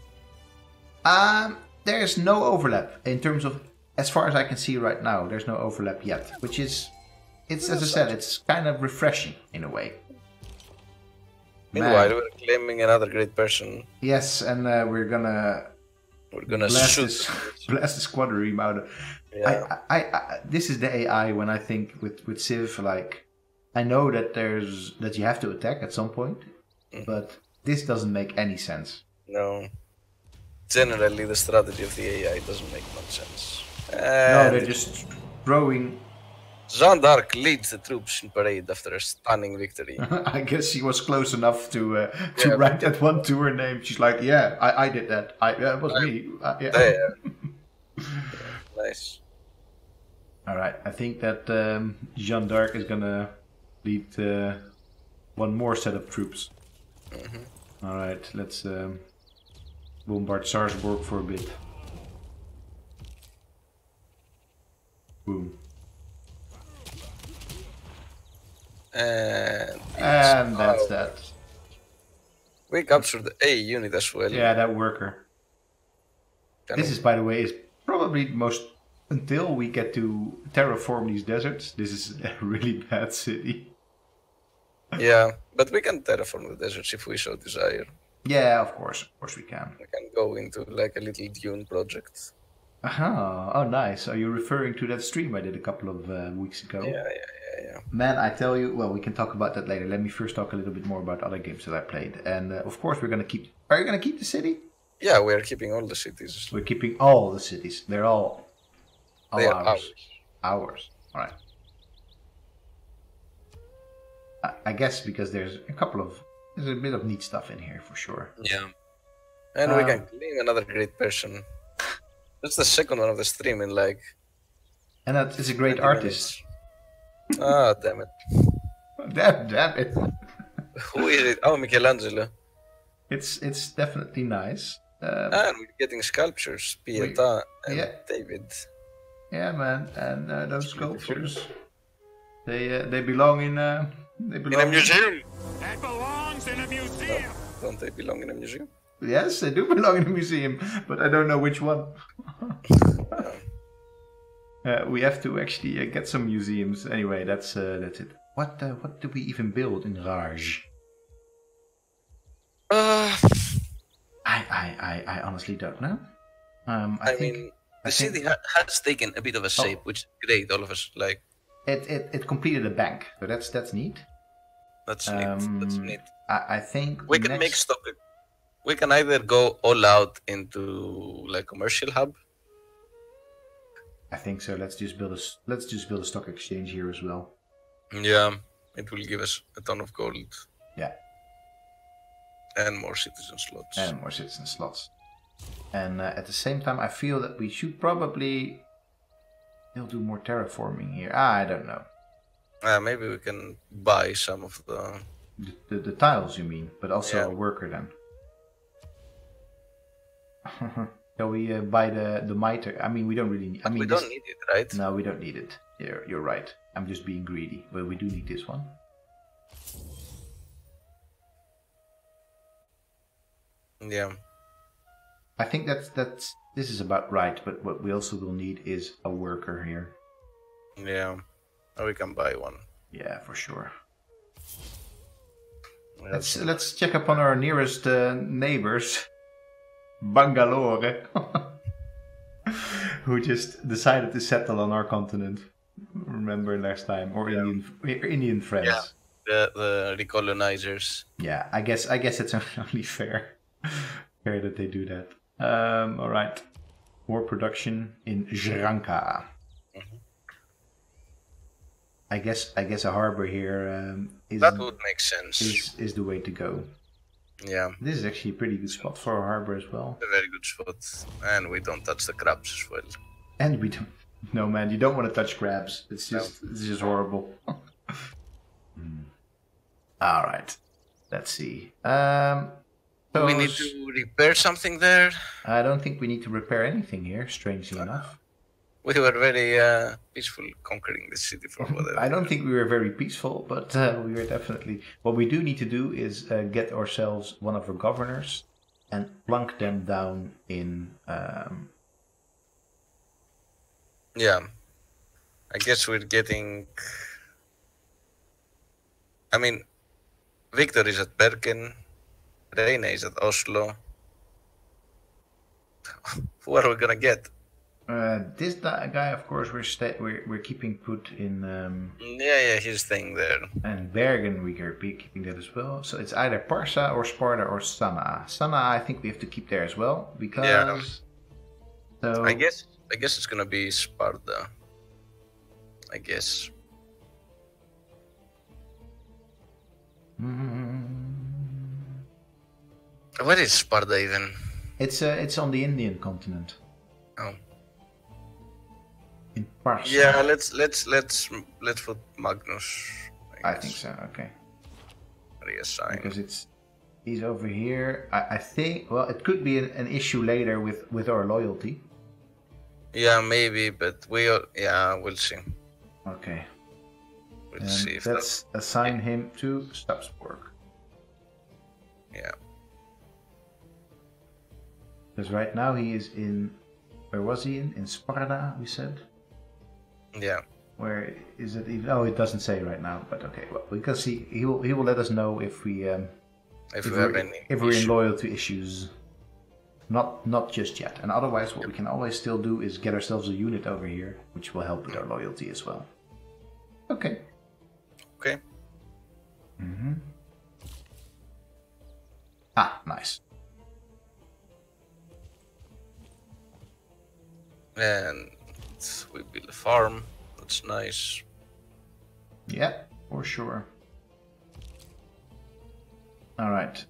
Speaker 1: There's no overlap in terms of, as far as I can see right now. There's no overlap yet, which is, as I said, it's kind of refreshing in a way.
Speaker 2: Meanwhile, we're claiming another great person.
Speaker 1: Yes, and we're gonna blast the squadron out of. Yeah. I this is the AI when I think with Civ, like, I know that you have to attack at some point, but this doesn't make any sense.
Speaker 2: No. Generally, the strategy of the AI doesn't make much sense.
Speaker 1: No, they're just throwing.
Speaker 2: Jeanne d'Arc leads the troops in parade after a stunning victory.
Speaker 1: I guess she was close enough to write that one to her name. She's like, yeah, I did that. It was me. Yeah.
Speaker 2: Nice.
Speaker 1: All right, I think that Jeanne d'Arc is gonna lead one more set of troops. All right, let's bombard Sarsborg for a bit. Boom. And that's that.
Speaker 2: We captured the A unit as well.
Speaker 1: Yeah, that worker. This is, by the way, is probably most, until we get to terraform these deserts, this is a really bad city.
Speaker 2: Yeah, but we can terraform the deserts if we so desire.
Speaker 1: Yeah, of course we can.
Speaker 2: We can go into like a little dune project.
Speaker 1: Aha, oh nice. Are you referring to that stream I did a couple of weeks ago?
Speaker 2: Yeah.
Speaker 1: Man, I tell you, well, we can talk about that later. Let me first talk a little bit more about other games that I played. And of course, we're going to keep... Are you going to keep the city?
Speaker 2: Yeah, we're keeping all the cities.
Speaker 1: We're keeping all the cities. They're all ours. Ours. All right. I guess because there's a bit of neat stuff in here for sure.
Speaker 2: Yeah. And we can claim another great person. That's the second one of the stream in like...
Speaker 1: And that is a great artist.
Speaker 2: Ah, damn it.
Speaker 1: Damn it.
Speaker 2: Who is it? Oh, Michelangelo.
Speaker 1: It's definitely nice.
Speaker 2: And we're getting sculptures, Pietà and David.
Speaker 1: Yeah, man. And those sculptures, they belong in a
Speaker 2: museum.
Speaker 3: That belongs in a museum.
Speaker 2: No, don't they belong in a museum?
Speaker 1: Yes, they do belong in a museum, but I don't know which one. We have to actually get some museums. Anyway, that's it. What do we even build in Raj? I honestly don't know. I think
Speaker 2: the city has taken a bit of a shape, which is great. All of us like
Speaker 1: it completed a bank, so that's neat.
Speaker 2: That's neat. That's neat.
Speaker 1: I think
Speaker 2: we can make stock. We can either go all out into like commercial hub.
Speaker 1: I think so. Let's just build a stock exchange here as well.
Speaker 2: Yeah, it will give us a ton of gold.
Speaker 1: Yeah.
Speaker 2: And more citizen slots. And at the same time, I feel that we should probably still do more terraforming here. I don't know. Maybe we can buy some of
Speaker 1: the tiles, you mean, but also a worker then. Shall we buy the mitre? I mean, we don't really need. I mean,
Speaker 2: we don't need it, right?
Speaker 1: No, we don't need it. You're right. I'm just being greedy, but we do need this one.
Speaker 2: Yeah.
Speaker 1: I think this is about right, but what we also will need is a worker here.
Speaker 2: Yeah, we can buy one.
Speaker 1: Yeah, for sure. Let's check up on our nearest neighbors, Bangalore, who just decided to settle on our continent. Remember last time, or Indian friends.
Speaker 2: Yeah, the recolonizers.
Speaker 1: Yeah, I guess it's only fair that they do that. All right, more production in Žranka. I guess a harbor here
Speaker 2: that would make sense.
Speaker 1: Is the way to go.
Speaker 2: Yeah,
Speaker 1: this is actually a pretty good spot for a harbor as well.
Speaker 2: A very good spot, and we don't touch the crabs as well.
Speaker 1: And we don't. No, man, you don't want to touch crabs. It's just horrible. All right, let's see.
Speaker 2: Do we need to repair something there?
Speaker 1: I don't think we need to repair anything here, strangely enough.
Speaker 2: We were very peaceful conquering the city for whatever.
Speaker 1: I don't think we were very peaceful, but we were definitely... What we do need to do is get ourselves one of our governors and plunk them down in...
Speaker 2: Yeah. I guess we're getting... I mean, Victor is at Bergen. Reine is at Oslo. Who are we gonna get?
Speaker 1: This guy, of course, we're keeping put in.
Speaker 2: Yeah, he's staying there.
Speaker 1: And Bergen, we are keeping that as well. So it's either Parsa or Sparta or Sana. Sana, I think we have to keep there as well because. Yeah. So
Speaker 2: I guess it's gonna be Sparta. I guess. Where is Sparta even?
Speaker 1: It's on the Indian continent.
Speaker 2: Oh.
Speaker 1: In Parsa.
Speaker 2: Yeah, let's put Magnus.
Speaker 1: I think so. Okay.
Speaker 2: Reassign.
Speaker 1: Because he's over here. I think. Well, it could be an issue later with our loyalty.
Speaker 2: Yeah, maybe, but we'll see.
Speaker 1: Okay.
Speaker 2: We'll see if
Speaker 1: let's assign him to Stapsborg.
Speaker 2: Yeah.
Speaker 1: Because right now he is in. Where was he in? In Sparta, we said.
Speaker 2: Yeah.
Speaker 1: Where is it even? Oh, it doesn't say right now. But okay, well, we can see. He will let us know if we if we're in loyalty issues. Not just yet. And otherwise, what we can always still do is get ourselves a unit over here, which will help with our loyalty as well. Okay.
Speaker 2: Okay.
Speaker 1: Ah, nice.
Speaker 2: And we build a farm. That's nice.
Speaker 1: Yeah, for sure. All right.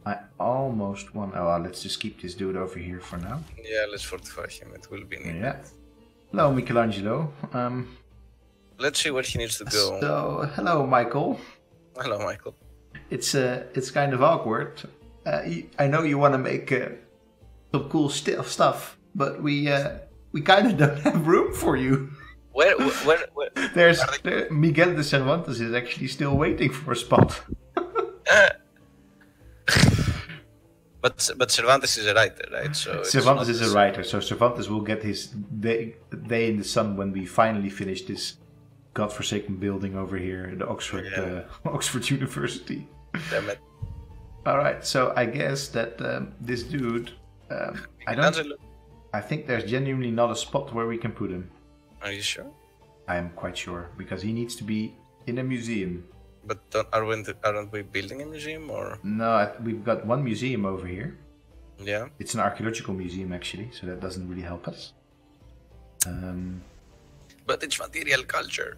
Speaker 1: I almost want... Oh, well, let's just keep this dude over here for now.
Speaker 2: Yeah, let's fortify him. It will be needed.
Speaker 1: Yeah. Hello, Michelangelo.
Speaker 2: Let's see where he needs to go.
Speaker 1: So, hello, Michael.
Speaker 2: Hello, Michael.
Speaker 1: It's kind of awkward. I know you want to make some cool stuff, but we kind of don't have room for you.
Speaker 2: Where?
Speaker 1: There's Miguel de Cervantes is actually still waiting for a spot.
Speaker 2: But Cervantes is a writer, right? So
Speaker 1: Cervantes is a writer, so Cervantes will get his day in the sun when we finally finish this godforsaken building over here, the Oxford University. Damn it! All right, so I guess that this dude, I think there's genuinely not a spot where we can put him.
Speaker 2: Are you sure?
Speaker 1: I am quite sure because he needs to be in a museum.
Speaker 2: But aren't we building a museum or?
Speaker 1: No, we've got one museum over here.
Speaker 2: Yeah.
Speaker 1: It's an archaeological museum actually, so that doesn't really help us.
Speaker 2: But it's material culture.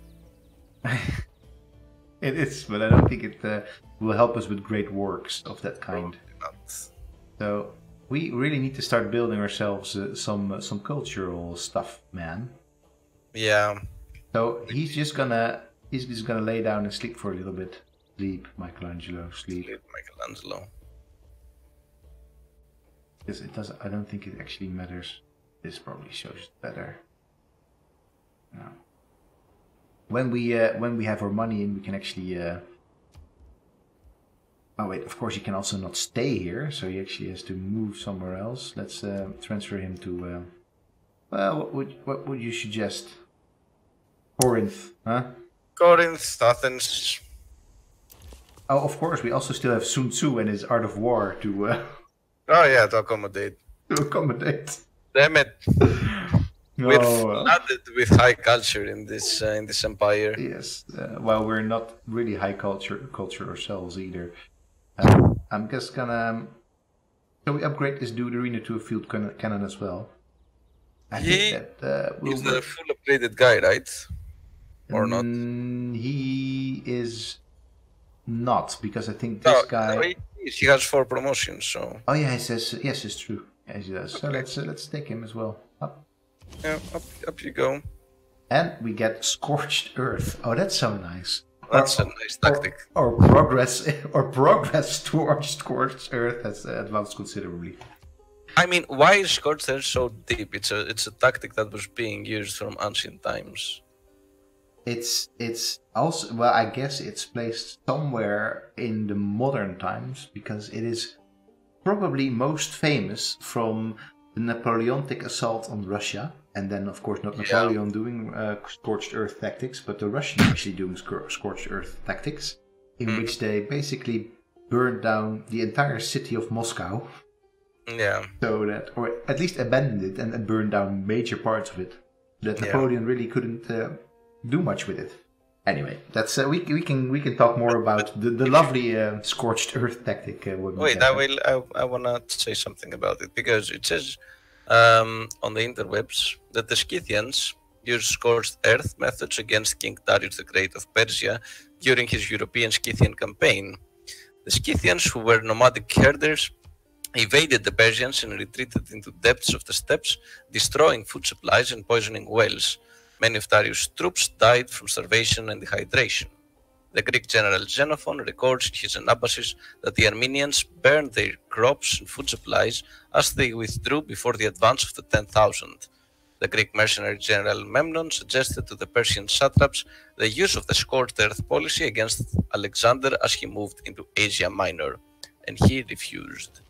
Speaker 1: It is, but I don't think it will help us with great works of that kind. So we really need to start building ourselves some cultural stuff, man.
Speaker 2: Yeah.
Speaker 1: So he's just gonna lay down and sleep for a little bit. Sleep, Michelangelo. Sleep,
Speaker 2: Michelangelo.
Speaker 1: Because it doesn't. I don't think it actually matters. This probably shows better. No. When we have our money in, we can actually. Oh wait, of course he can also not stay here, so he actually has to move somewhere else. Let's transfer him to. Well, what would you suggest? Corinth, huh?
Speaker 2: Corinth, Athens.
Speaker 1: Oh, of course. We also still have Sun Tzu and his Art of War to.
Speaker 2: Oh yeah, to accommodate.
Speaker 1: To accommodate.
Speaker 2: Damn it! We're flooded with high culture in this empire.
Speaker 1: Yes. Well, we're not really high culture ourselves either. I'm just gonna. Shall we upgrade this dude arena to a field cannon as well? I think that
Speaker 2: he's the full upgraded guy, right? Or not?
Speaker 1: He is not, because I think this guy.
Speaker 2: No, he has 4 promotions, so.
Speaker 1: Oh yeah, he says yes, it's true. Yes, he does. Okay. So let's take him as well. Up.
Speaker 2: Yeah, up you go.
Speaker 1: And we get Scorched Earth. Oh, that's so nice.
Speaker 2: That's a nice tactic.
Speaker 1: Or progress towards Scorched Earth has advanced considerably.
Speaker 2: I mean, why is Scorched Earth so deep? It's a tactic that was being used from ancient times.
Speaker 1: It's also, well, I guess it's placed somewhere in the modern times because it is probably most famous from the Napoleonic assault on Russia, and then of course not Napoleon doing Scorched Earth tactics, but the Russians actually doing Scorched Earth tactics, in which they basically burned down the entire city of Moscow.
Speaker 2: Yeah.
Speaker 1: So that, or at least abandoned it and burned down major parts of it. That Napoleon really couldn't do much with it. Anyway, that's we can talk more about the lovely Scorched Earth tactic.
Speaker 2: Wait, I wanna say something about it because it says on the interwebs that the Scythians used Scorched Earth methods against King Darius the Great of Persia during his European Scythian campaign. The Scythians, who were nomadic herders, evaded the Persians and retreated into depths of the steppes, destroying food supplies and poisoning wells. Many of Darius' troops died from starvation and dehydration. The Greek general Xenophon records in his Anabasis that the Armenians burned their crops and food supplies as they withdrew before the advance of the 10,000. The Greek mercenary general Memnon suggested to the Persian satraps the use of the Scorched Earth policy against Alexander as he moved into Asia Minor, and he refused.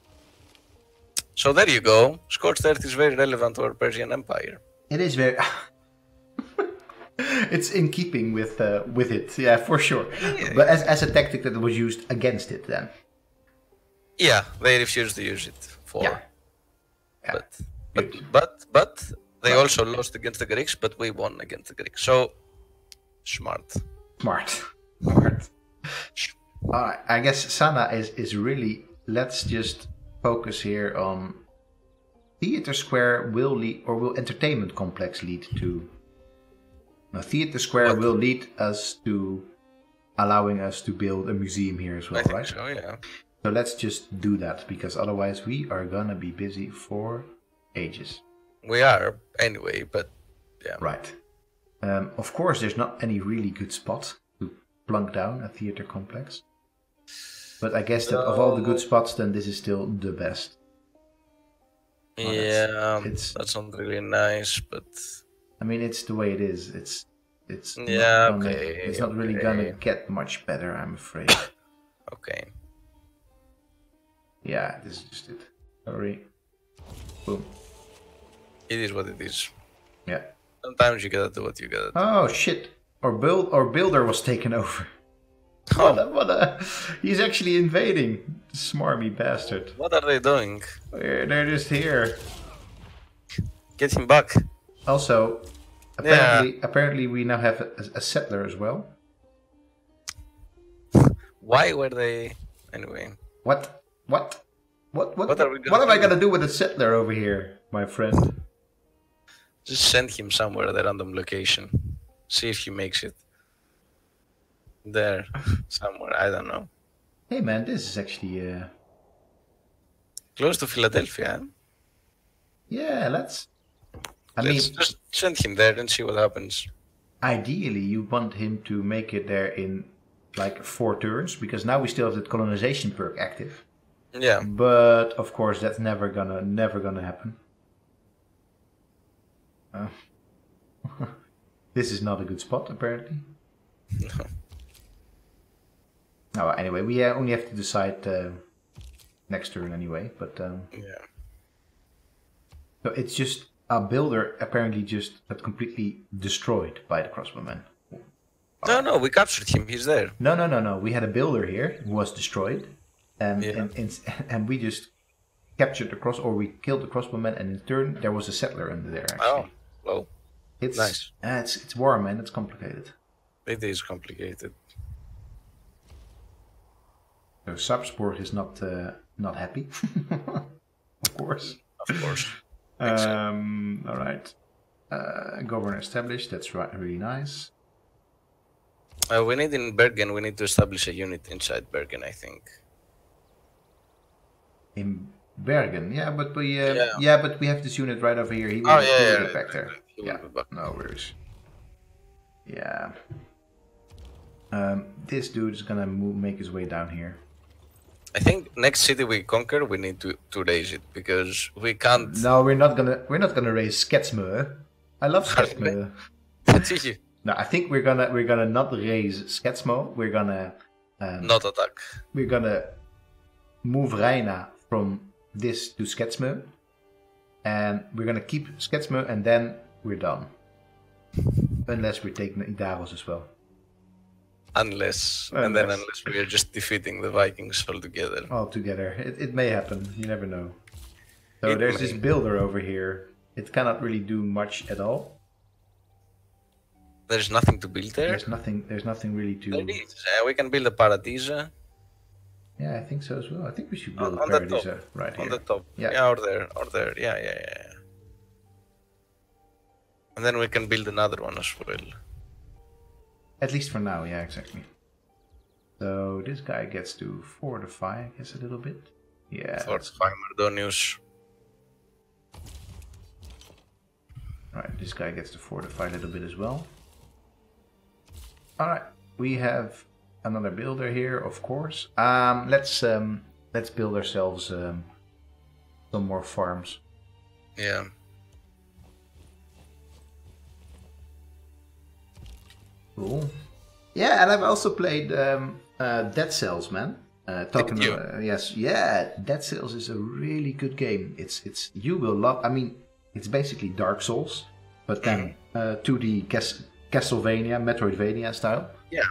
Speaker 2: So there you go. Scorched Earth is very relevant to our Persian Empire.
Speaker 1: It is very. It's in keeping with it, yeah, for sure. Yeah. But as a tactic that was used against it, then.
Speaker 2: Yeah, they refused to use it for.
Speaker 1: Yeah.
Speaker 2: But they also lost against the Greeks, but we won against the Greeks. So smart.
Speaker 1: I guess Sana is really. Let's just focus here on Theatre Square will Entertainment Complex lead to. Now, Theatre Square will lead us to allowing us to build a museum here as well, right?
Speaker 2: So, yeah.
Speaker 1: So let's just do that, because otherwise we are gonna be busy for ages.
Speaker 2: We are, anyway, but yeah.
Speaker 1: Right. Of course, there's not any really good spot to plunk down a theatre complex. But I guess that of all the good spots, then this is still the best.
Speaker 2: That's not really nice, but...
Speaker 1: I mean, it's the way it is. It's not really gonna get much better, I'm afraid.
Speaker 2: Okay.
Speaker 1: Yeah, this is just it. Sorry. Boom.
Speaker 2: It is what it is.
Speaker 1: Yeah.
Speaker 2: Sometimes you gotta do what you gotta do.
Speaker 1: Oh shit! Our builder was taken over.
Speaker 2: Oh.
Speaker 1: What a! He's actually invading. Smarmy bastard.
Speaker 2: What are they doing?
Speaker 1: They're just here.
Speaker 2: Get him back.
Speaker 1: Also, apparently we now have a settler as well.
Speaker 2: Why were they anyway?
Speaker 1: What am I gonna do with a settler over here, my friend?
Speaker 2: Just send him somewhere at a random location. See if he makes it. There, somewhere, I don't know.
Speaker 1: Hey man, this is actually
Speaker 2: Close to Philadelphia.
Speaker 1: Yeah, let's
Speaker 2: just send him there and see what happens.
Speaker 1: Ideally, you want him to make it there in like 4 turns, because now we still have the colonization perk active.
Speaker 2: Yeah.
Speaker 1: But of course, that's never gonna happen. This is not a good spot, apparently.
Speaker 2: No.
Speaker 1: No, anyway, we only have to decide next turn anyway. But
Speaker 2: yeah.
Speaker 1: So it's just a builder apparently just got completely destroyed by the crossbowmen.
Speaker 2: No, we captured him. He's there.
Speaker 1: No. We had a builder here who was destroyed, and we just captured we killed the crossbowmen, and in turn there was a settler under there. Actually.
Speaker 2: Oh, well,
Speaker 1: it's
Speaker 2: nice.
Speaker 1: It's war, man. It's complicated.
Speaker 2: It is complicated.
Speaker 1: So Sapsborg is not happy, of course.
Speaker 2: Of course.
Speaker 1: All right. Governor established. That's really nice.
Speaker 2: We need in Bergen. We need to establish a unit inside Bergen, I think.
Speaker 1: In Bergen, yeah, but we but we have this unit right over here. He will get back there. Yeah, no worries. Yeah. This dude is gonna make his way down here.
Speaker 2: I think next city we conquer, we need to raise it, because we can't.
Speaker 1: No, we're not gonna raise Sketsmø. I love Sketsmø. No, I think we're gonna not raise Sketsmo. We're gonna
Speaker 2: not attack.
Speaker 1: We're gonna move Reina from this to Sketsmø, and we're gonna keep Sketsmø, and then we're done. Unless we're taking Idaros as well.
Speaker 2: Unless we are just defeating the Vikings altogether.
Speaker 1: Altogether, it may happen. You never know. So there's this builder over here. It cannot really do much at all.
Speaker 2: There's nothing to build there.
Speaker 1: There's nothing really to.
Speaker 2: There is. We can build a Paradisa.
Speaker 1: Yeah, I think so as well. I think we should build a Paradisa right here.
Speaker 2: On the top.
Speaker 1: Yeah,
Speaker 2: or there. Yeah. And then we can build another one as well.
Speaker 1: At least for now, yeah, exactly. So this guy gets to fortify, I guess, a little bit. Yeah.
Speaker 2: Fortify Mardonius.
Speaker 1: Alright, this guy gets to fortify a little bit as well. Alright, we have another builder here, of course. Let's build ourselves some more farms.
Speaker 2: Yeah.
Speaker 1: Cool. Yeah, and I've also played Dead Cells, man. Yes, yeah, Dead Cells is a really good game. It's you will love. I mean, it's basically Dark Souls, but then 2D Castlevania, Metroidvania style.
Speaker 2: Yeah.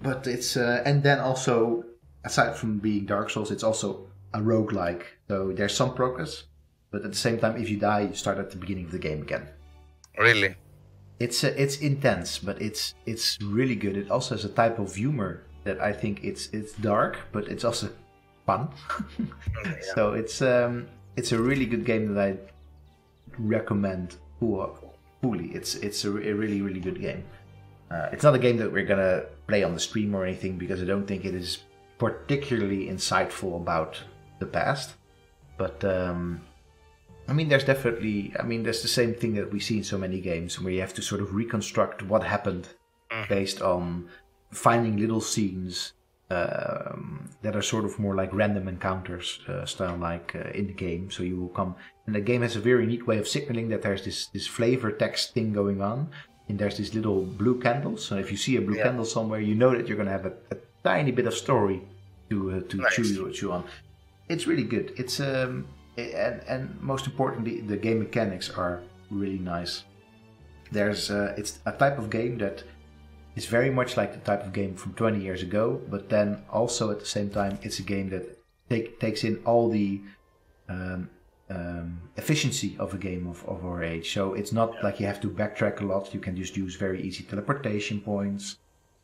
Speaker 1: But it's and then also, aside from being Dark Souls, it's also a roguelike. So there's some progress, but at the same time, if you die, you start at the beginning of the game again.
Speaker 2: Really?
Speaker 1: It's intense, but it's really good. It also has a type of humor that I think it's dark, but it's also fun. Yeah. So it's a really good game that I recommend fully. It's a really good game. It's not a game that we're gonna play on the stream or anything, because I don't think it is particularly insightful about the past. But I mean, there's the same thing that we see in so many games, where you have to sort of reconstruct what happened based on finding little scenes that are sort of more like random encounters style, like in the game. So you will come, and the game has a very neat way of signaling that there's this flavor text thing going on, and there's these little blue candles. So if you see a blue candle somewhere, you know that you're going to have a tiny bit of story to chew on. it's really good. It's and most importantly, the game mechanics are really nice. There's it's a type of game that is very much like the type of game from 20 years ago, but then also at the same time, it's a game that takes in all the efficiency of a game of our age. So it's not like you have to backtrack a lot. You can just use very easy teleportation points.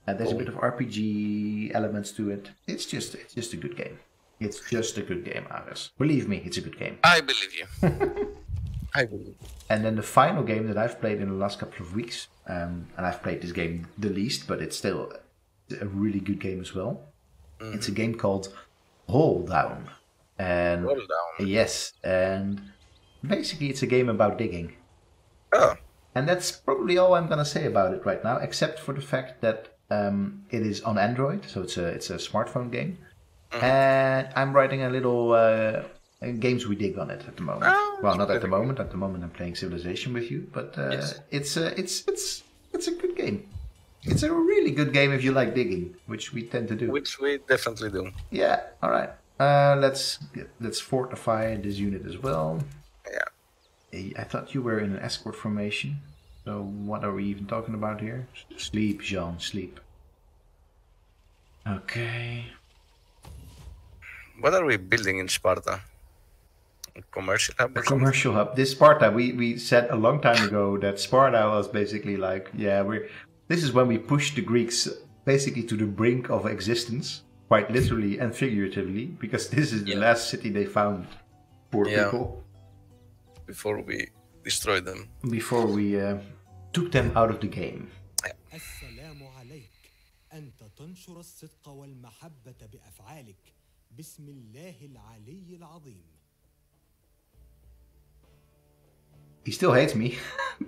Speaker 1: And there's a bit of RPG elements to it. It's just a good game. It's just a good game, Angus. Believe me, it's a good game.
Speaker 2: I believe you. I believe.
Speaker 1: And then the final game that I've played in the last couple of weeks, and I've played this game the least, but it's still a really good game as well. Mm-hmm. It's a game called Hold Down. And
Speaker 2: Hold Down.
Speaker 1: Yes, and basically it's a game about digging.
Speaker 2: Oh.
Speaker 1: And that's probably all I'm gonna say about it right now, except for the fact that it is on Android, so it's a smartphone game. Mm-hmm. And I'm writing a little games we dig on it at the moment. Oh, well, not at the moment. At the moment, I'm playing Civilization with you, but yes. It's a good game. It's a really good game if you like digging, which we tend to do.
Speaker 2: Which we definitely do.
Speaker 1: Yeah. All right. Let's fortify this unit as well.
Speaker 2: Yeah.
Speaker 1: I thought you were in an escort formation. So what are we even talking about here? Sleep, Jean, sleep. Okay.
Speaker 2: What are we building in Sparta? A commercial hub?
Speaker 1: A commercial hub. This Sparta, we said a long time ago that Sparta was basically like, this is when we pushed the Greeks basically to the brink of existence, quite literally and figuratively, because this is the last city they found. Poor people.
Speaker 2: Before we destroyed them.
Speaker 1: Before we took them out of the game.
Speaker 3: السلام عليك أنت تنشر الصدق والمحبة بأفعالك بسم الله العلي العظيم.
Speaker 1: He still hates me,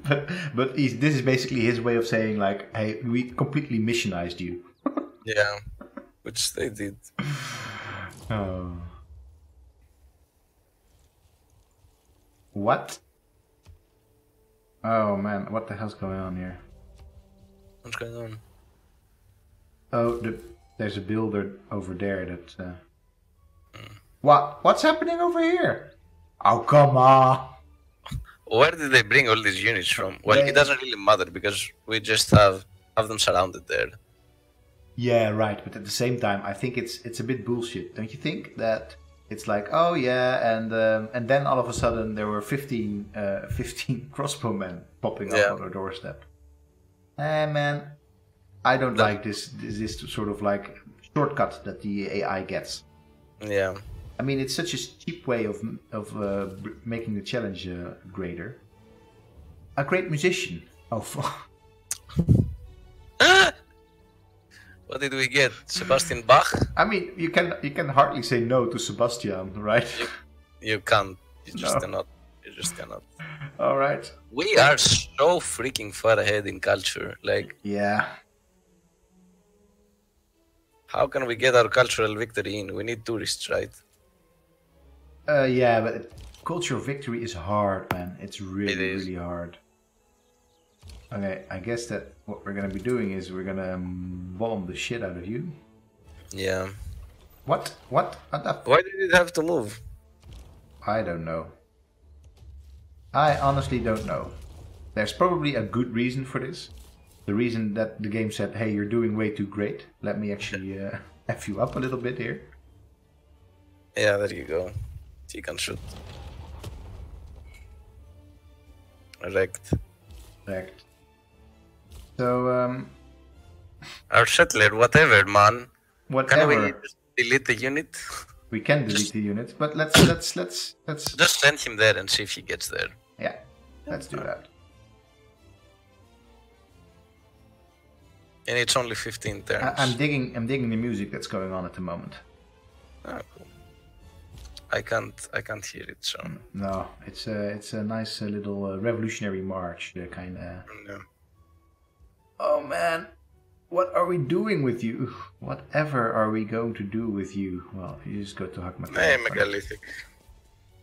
Speaker 1: but this is basically his way of saying like, hey, we completely missionized you.
Speaker 2: Yeah, which they did.
Speaker 1: Oh. What? Oh man, what the hell's going on here?
Speaker 2: What's going on?
Speaker 1: Oh, there's a builder over there that... What's happening over here? Oh, come on!
Speaker 2: Where did they bring all these units from? Well, it doesn't really matter because we just have them surrounded there.
Speaker 1: Yeah, right. But at the same time, I think it's a bit bullshit. Don't you think? That it's like, oh yeah, and then all of a sudden there were 15 crossbowmen popping up on our doorstep. Man, I don't like this sort of like shortcut that the AI gets.
Speaker 2: Yeah.
Speaker 1: I mean, it's such a cheap way of making the challenge greater. A great musician. Oh,
Speaker 2: what did we get? Sebastian Bach?
Speaker 1: I mean, you can hardly say no to Sebastian, right?
Speaker 2: You can't. You just cannot. You just cannot.
Speaker 1: All right.
Speaker 2: We are so freaking far ahead in culture. Like.
Speaker 1: Yeah.
Speaker 2: How can we get our cultural victory in? We need tourists, right?
Speaker 1: Yeah, but cultural victory is hard, man. It's really hard. Okay, I guess that what we're gonna be doing is we're gonna bomb the shit out of you.
Speaker 2: Yeah.
Speaker 1: What?
Speaker 2: Why did it have to move?
Speaker 1: I don't know. I honestly don't know. There's probably a good reason for this. The reason that the game said, hey, you're doing way too great. Let me actually F you up a little bit here.
Speaker 2: Yeah, there you go. You can shoot. Wrecked.
Speaker 1: So,
Speaker 2: our settler, whatever, man.
Speaker 1: Whatever.
Speaker 2: Can we just delete the unit?
Speaker 1: We can delete the unit, but let's
Speaker 2: just send him there and see if he gets there.
Speaker 1: Yeah, let's do that.
Speaker 2: And it's only 15 turns.
Speaker 1: I'm digging the music that's going on at the moment.
Speaker 2: Oh, cool. I can't hear it, so.
Speaker 1: No, it's a nice little revolutionary march, kind of.
Speaker 2: Yeah.
Speaker 1: Oh man, what are we doing with you? Whatever are we going to do with you? Well, you just go to Hakmat.
Speaker 2: Hey, megalithic.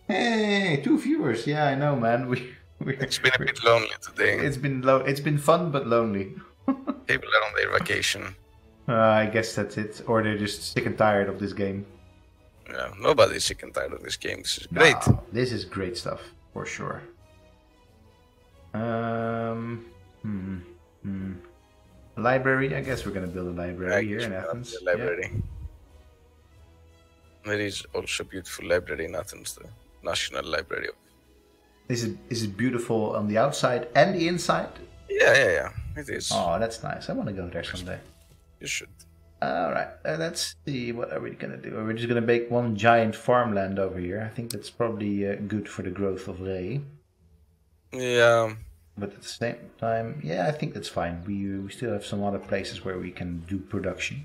Speaker 1: Hey, 2 viewers. Yeah, I know, man.
Speaker 2: It's been a bit lonely today.
Speaker 1: It's been fun but lonely.
Speaker 2: People are on their vacation.
Speaker 1: I guess that's it, or they're just sick and tired of this game.
Speaker 2: Yeah, nobody's sick and tired of this game. This is great.
Speaker 1: No, this is great stuff for sure. Library. I guess we're gonna build a library here in Athens.
Speaker 2: Library. Yeah. There is also a beautiful library in Athens, the National Library.
Speaker 1: Is it beautiful on the outside and the inside?
Speaker 2: Yeah. It is.
Speaker 1: Oh, that's nice. I want to go there someday.
Speaker 2: You should.
Speaker 1: All right, let's see. What are we gonna do? We're just gonna make one giant farmland over here. I think that's probably good for the growth of Ray.
Speaker 2: Yeah.
Speaker 1: But at the same time, yeah, I think that's fine. We still have some other places where we can do production.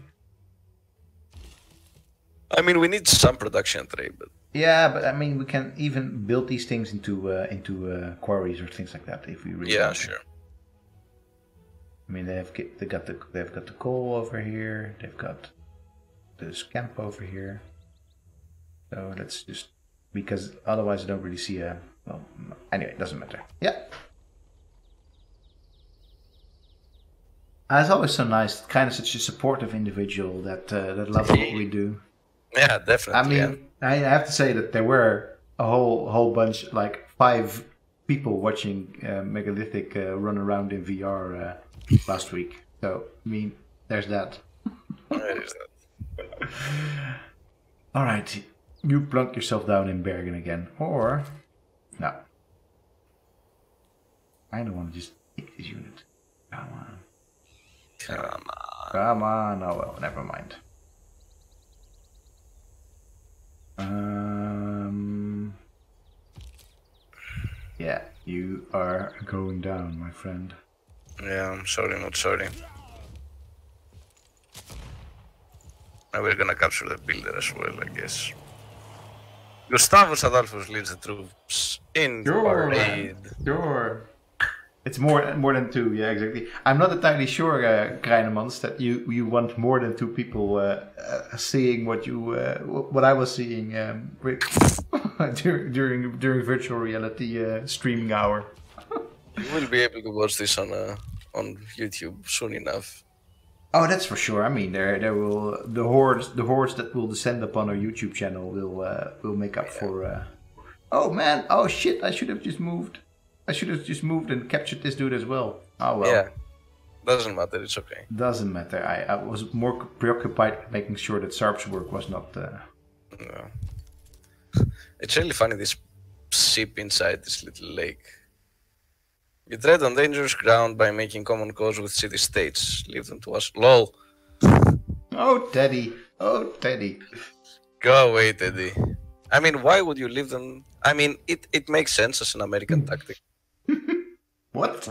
Speaker 2: I mean, we need some production trade, but
Speaker 1: yeah, but I mean, we can even build these things into quarries or things like that if we really want to.
Speaker 2: Sure.
Speaker 1: I mean, they've got the coal over here. They've got the scamp over here. So let's just, because otherwise I don't really see a. Well, anyway, it doesn't matter. Yeah. It's always so nice, kind of such a supportive individual that loves what we do.
Speaker 2: Yeah, definitely.
Speaker 1: I mean, I have to say that there were a whole bunch, like 5 people watching Megalithic run around in VR last week. So, I mean, there's that.
Speaker 2: There's that.
Speaker 1: All right, you plunk yourself down in Bergen again, or no? I don't want to just take this unit. Come on. Oh well, never mind. Yeah, you are going down, my friend.
Speaker 2: Yeah, I'm sorry, not sorry. Now we're gonna capture the builder as well, I guess. Gustavus Adolphus leads the troops in our aid.
Speaker 1: Sure. It's more than 2, yeah, exactly. I'm not entirely sure, Kreinemans, that you want more than 2 people seeing what I was seeing during virtual reality streaming hour.
Speaker 2: You will be able to watch this on YouTube soon enough.
Speaker 1: Oh, that's for sure. I mean, there will the hordes that will descend upon our YouTube channel will make up for. Oh man! Oh shit! I should have just moved. And captured this dude as well. Oh well.
Speaker 2: Yeah. Doesn't matter. It's okay.
Speaker 1: Doesn't matter. I was more preoccupied with making sure that Sarp's work was not.
Speaker 2: No. It's really funny, this ship inside this little lake. You tread on dangerous ground by making common cause with city-states. Leave them to us. LOL.
Speaker 1: Oh, Teddy.
Speaker 2: Go away, Teddy. I mean, why would you leave them? I mean, it makes sense as an American tactic.
Speaker 1: What?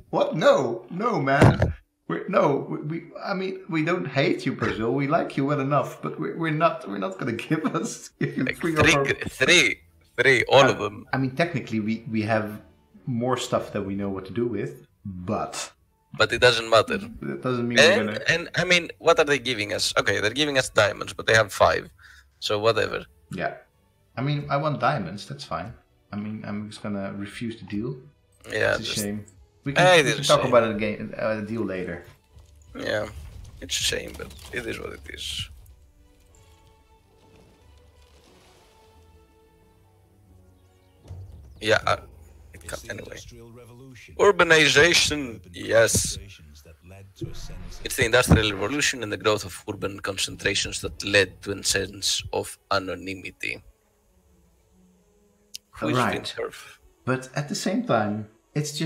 Speaker 2: What?
Speaker 1: No, man. I mean, we don't hate you, Brazil. We like you well enough, but we're not gonna give you
Speaker 2: like
Speaker 1: 3
Speaker 2: all of them.
Speaker 1: I mean, technically, we have more stuff that we know what to do with, but
Speaker 2: it doesn't matter.
Speaker 1: It doesn't mean we're gonna.
Speaker 2: And I mean, what are they giving us? Okay, they're giving us diamonds, but they have 5, so whatever.
Speaker 1: Yeah, I mean, I want diamonds. That's fine. I mean, I'm just gonna refuse the deal.
Speaker 2: Yeah,
Speaker 1: it's a shame. We can talk about it again, a deal later.
Speaker 2: Yeah, it's a shame, but it is what it is. Yeah, anyway. Urbanization, yes. It's the Industrial Revolution and the growth of urban concentrations that led to a sense of anonymity.
Speaker 1: Right. But at the same time, it's just